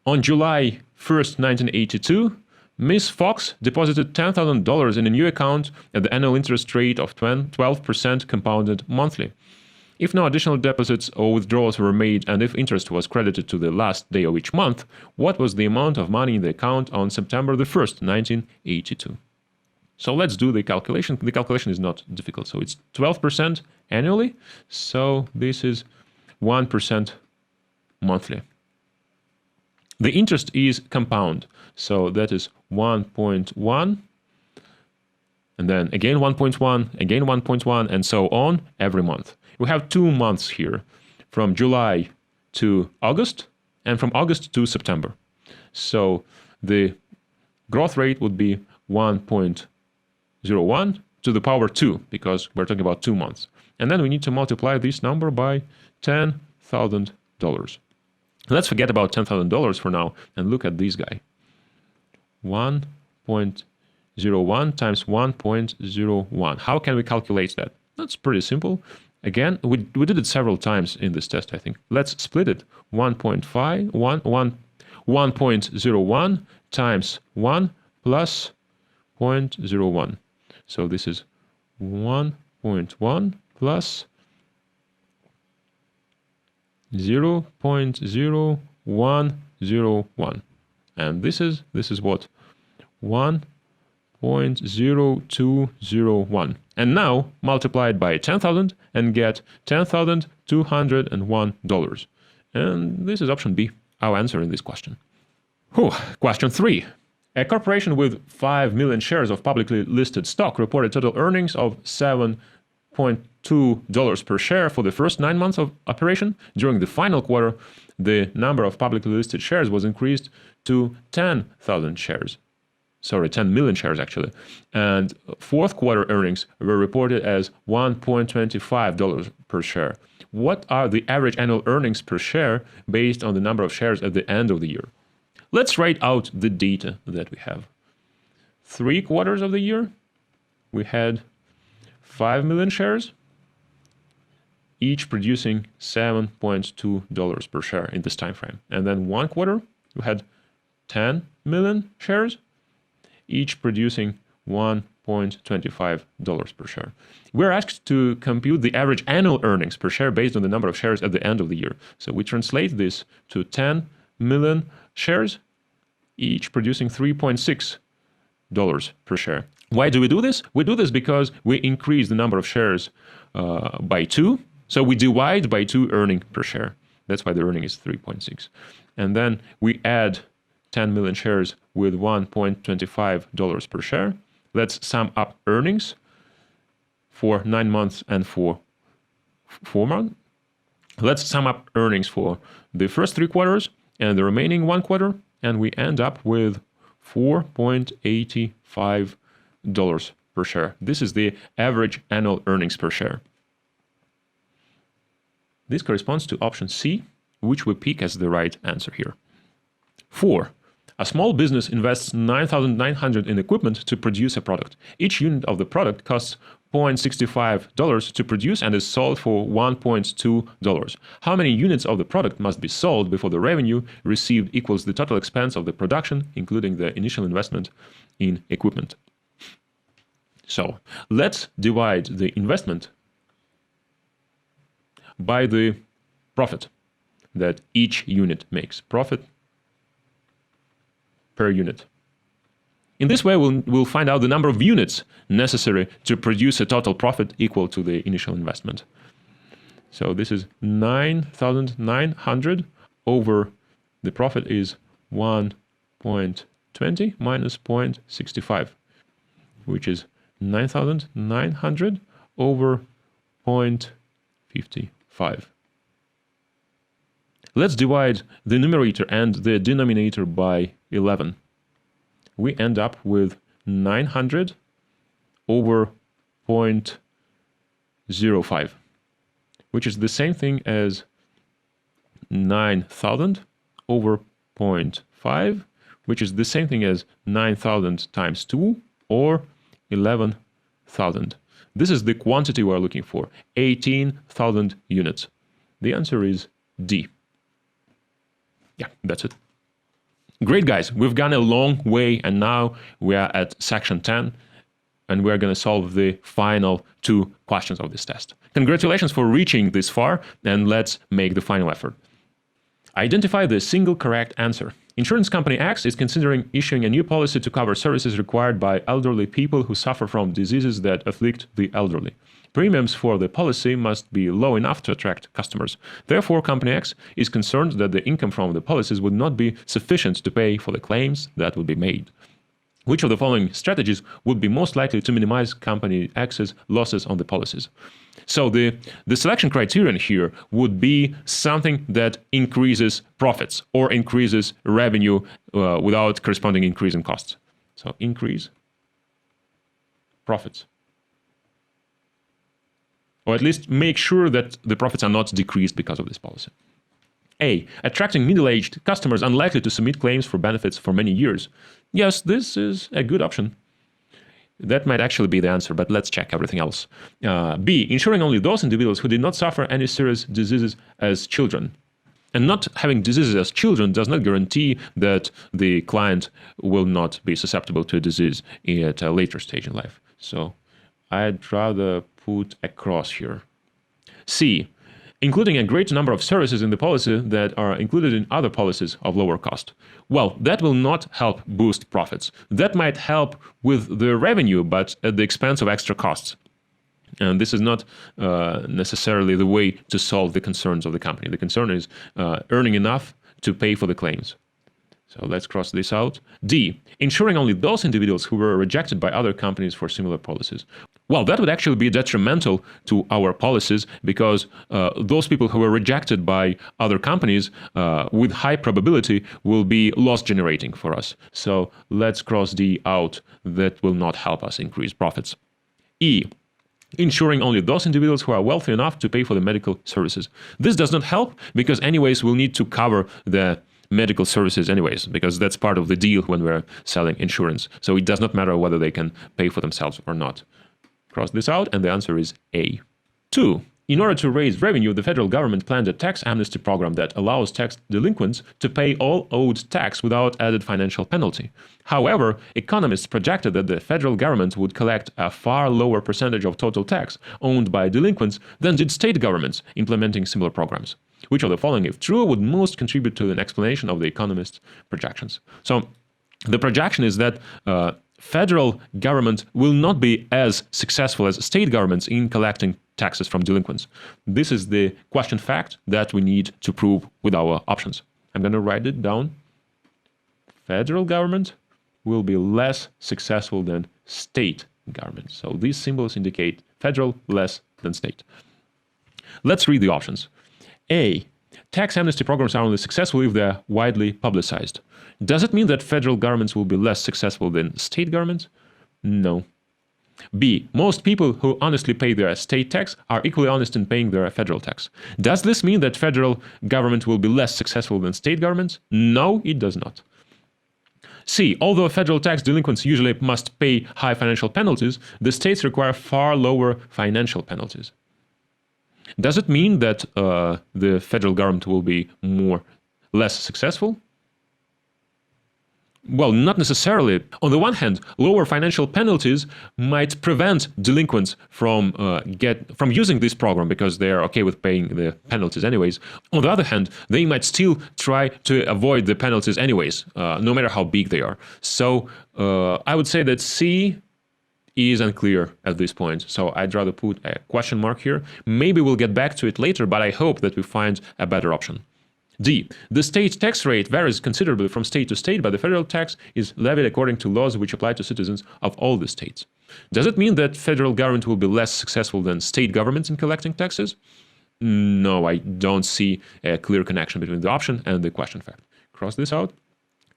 S1: On July 1st, 1982, Miss Fox deposited $10,000 in a new account at the annual interest rate of 12% compounded monthly. If no additional deposits or withdrawals were made and if interest was credited to the last day of each month, what was the amount of money in the account on September the 1st, 1982? So let's do the calculation. The calculation is not difficult. So it's 12% annually. So this is 1% monthly. The interest is compound. So that is 1.1. And then again 1.1, again 1.1, and so on every month. We have 2 months here, from July to August, and from August to September. So the growth rate would be 1.01 to the power 2, because we're talking about 2 months. And then we need to multiply this number by $10,000. Let's forget about $10,000 for now and look at this guy. 1.01 times 1.01. How can we calculate that? That's pretty simple. Again, we did it several times in this test, I think. Let's split it. 1.01 times 1 plus 0.01. So this is 1.1 plus 0.0101. And this is what? 1.0201. And now multiply it by 10,000 and get $10,201. And this is option B, our answer in this question. Question 3. A corporation with 5 million shares of publicly listed stock reported total earnings of $7.2 per share for the first 9 months of operation. During the final quarter, the number of publicly listed shares was increased to 10,000 shares. Sorry, 10 million shares actually. And fourth quarter earnings were reported as $1.25 per share. What are the average annual earnings per share based on the number of shares at the end of the year? Let's write out the data that we have. 3 quarters of the year, we had 5 million shares, each producing $7.2 per share in this time frame. And then 1 quarter, we had 10 million shares, each producing $1.25 per share. We're asked to compute the average annual earnings per share based on the number of shares at the end of the year. So we translate this to 10 million shares, each producing $3.6 per share. Why do we do this? We do this because we increase the number of shares by 2. So we divide by 2 earning per share. That's why the earning is 3.6. And then we add 10 million shares with $1.25 per share. Let's sum up earnings for 9 months and for 4 months. Let's sum up earnings for the first 3 quarters and the remaining 1 quarter, and we end up with $4.85 per share. This is the average annual earnings per share. This corresponds to option C, which we pick as the right answer here. 4. A small business invests $9,900 in equipment to produce a product. Each unit of the product costs $0.65 to produce and is sold for $1.2. How many units of the product must be sold before the revenue received equals the total expense of the production, including the initial investment in equipment? So let's divide the investment by the profit that each unit makes. Profit per unit. In this way, we'll find out the number of units necessary to produce a total profit equal to the initial investment. So this is 9,900 over the profit is 1.20 minus 0.65, which is 9,900 over 0.55. Let's divide the numerator and the denominator by 11. We end up with 900 over 0.05, which is the same thing as 9,000 over 0.5, which is the same thing as 9,000 times 2, or 11,000. This is the quantity we're looking for, 18,000 units. The answer is D. Yeah, that's it. Great, guys. We've gone a long way, and now we are at section 10, and we're going to solve the final 2 questions of this test. Congratulations for reaching this far, and let's make the final effort. Identify the single correct answer. Insurance company X is considering issuing a new policy to cover services required by elderly people who suffer from diseases that afflict the elderly. Premiums for the policy must be low enough to attract customers. Therefore, Company X is concerned that the income from the policies would not be sufficient to pay for the claims that would be made. Which of the following strategies would be most likely to minimize Company X's losses on the policies? So the selection criterion here would be something that increases profits or increases revenue without corresponding increase in costs. So increase profits or at least make sure that the profits are not decreased because of this policy. A. Attracting middle-aged customers unlikely to submit claims for benefits for many years. Yes, this is a good option. That might actually be the answer, but let's check everything else. B. Insuring only those individuals who did not suffer any serious diseases as children. And not having diseases as children does not guarantee that the client will not be susceptible to a disease at a later stage in life. So I'd rather put a cross here. C. Including a great number of services in the policy that are included in other policies of lower cost. Well, that will not help boost profits. That might help with the revenue, but at the expense of extra costs. And this is not necessarily the way to solve the concerns of the company. The concern is earning enough to pay for the claims. So let's cross this out. D. Insuring only those individuals who were rejected by other companies for similar policies. Well, that would actually be detrimental to our policies because those people who were rejected by other companies with high probability will be loss generating for us. So let's cross D out. That will not help us increase profits. E. Insuring only those individuals who are wealthy enough to pay for the medical services. This does not help because anyways we'll need to cover the medical services anyways, because that's part of the deal when we're selling insurance. So it does not matter whether they can pay for themselves or not. Cross this out, and the answer is A. 2. In order to raise revenue, the federal government planned a tax amnesty program that allows tax delinquents to pay all owed tax without added financial penalty. However, economists projected that the federal government would collect a far lower percentage of total tax owned by delinquents than did state governments implementing similar programs. Which of the following, if true, would most contribute to an explanation of the economists' projections? So the projection is that federal government will not be as successful as state governments in collecting taxes from delinquents. This is the question fact that we need to prove with our options. I'm going to write it down. Federal government will be less successful than state government. So these symbols indicate federal less than state. Let's read the options. A. Tax amnesty programs are only successful if they're widely publicized. Does it mean that federal governments will be less successful than state governments? No. B. Most people who honestly pay their state tax are equally honest in paying their federal tax. Does this mean that federal government will be less successful than state governments? No, it does not. C. Although federal tax delinquents usually must pay high financial penalties, the states require far lower financial penalties. Does it mean that the federal government will be less successful? Well, not necessarily. On the one hand, lower financial penalties might prevent delinquents from using this program because they are okay with paying the penalties anyways. On the other hand, they might still try to avoid the penalties anyways, no matter how big they are. So I would say that C is unclear at this point. So I'd rather put a question mark here. Maybe we'll get back to it later, but I hope that we find a better option. D. The state tax rate varies considerably from state to state, but the federal tax is levied according to laws which apply to citizens of all the states. Does it mean that federal government will be less successful than state governments in collecting taxes? No, I don't see a clear connection between the option and the question fact. Cross this out.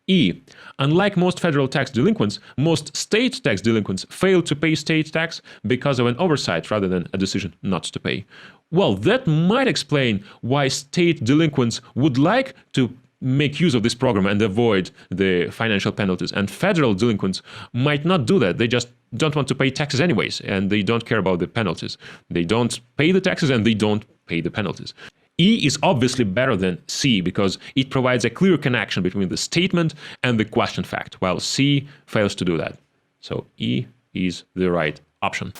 S1: E. Unlike most federal tax delinquents, most state tax delinquents fail to pay state tax because of an oversight rather than a decision not to pay. Well, that might explain why state delinquents would like to make use of this program and avoid the financial penalties, and federal delinquents might not do that. They just don't want to pay taxes anyways, and they don't care about the penalties. They don't pay the taxes and they don't pay the penalties. E is obviously better than C because it provides a clear connection between the statement and the question fact, while C fails to do that. So E is the right option.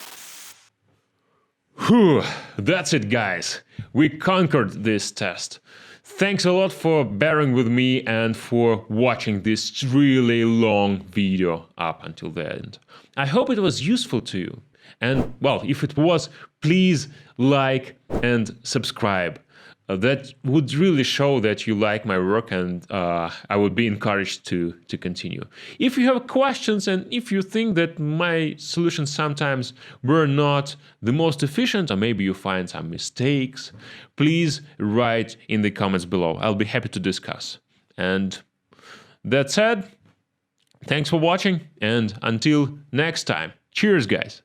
S1: Whew, that's it, guys. We conquered this test. Thanks a lot for bearing with me and for watching this really long video up until the end. I hope it was useful to you. And, well, if it was, please like and subscribe. That would really show that you like my work, and I would be encouraged to continue. If you have questions and if you think that my solutions sometimes were not the most efficient, or maybe you find some mistakes, please write in the comments below. I'll be happy to discuss. And that said, thanks for watching, and until next time, cheers, guys.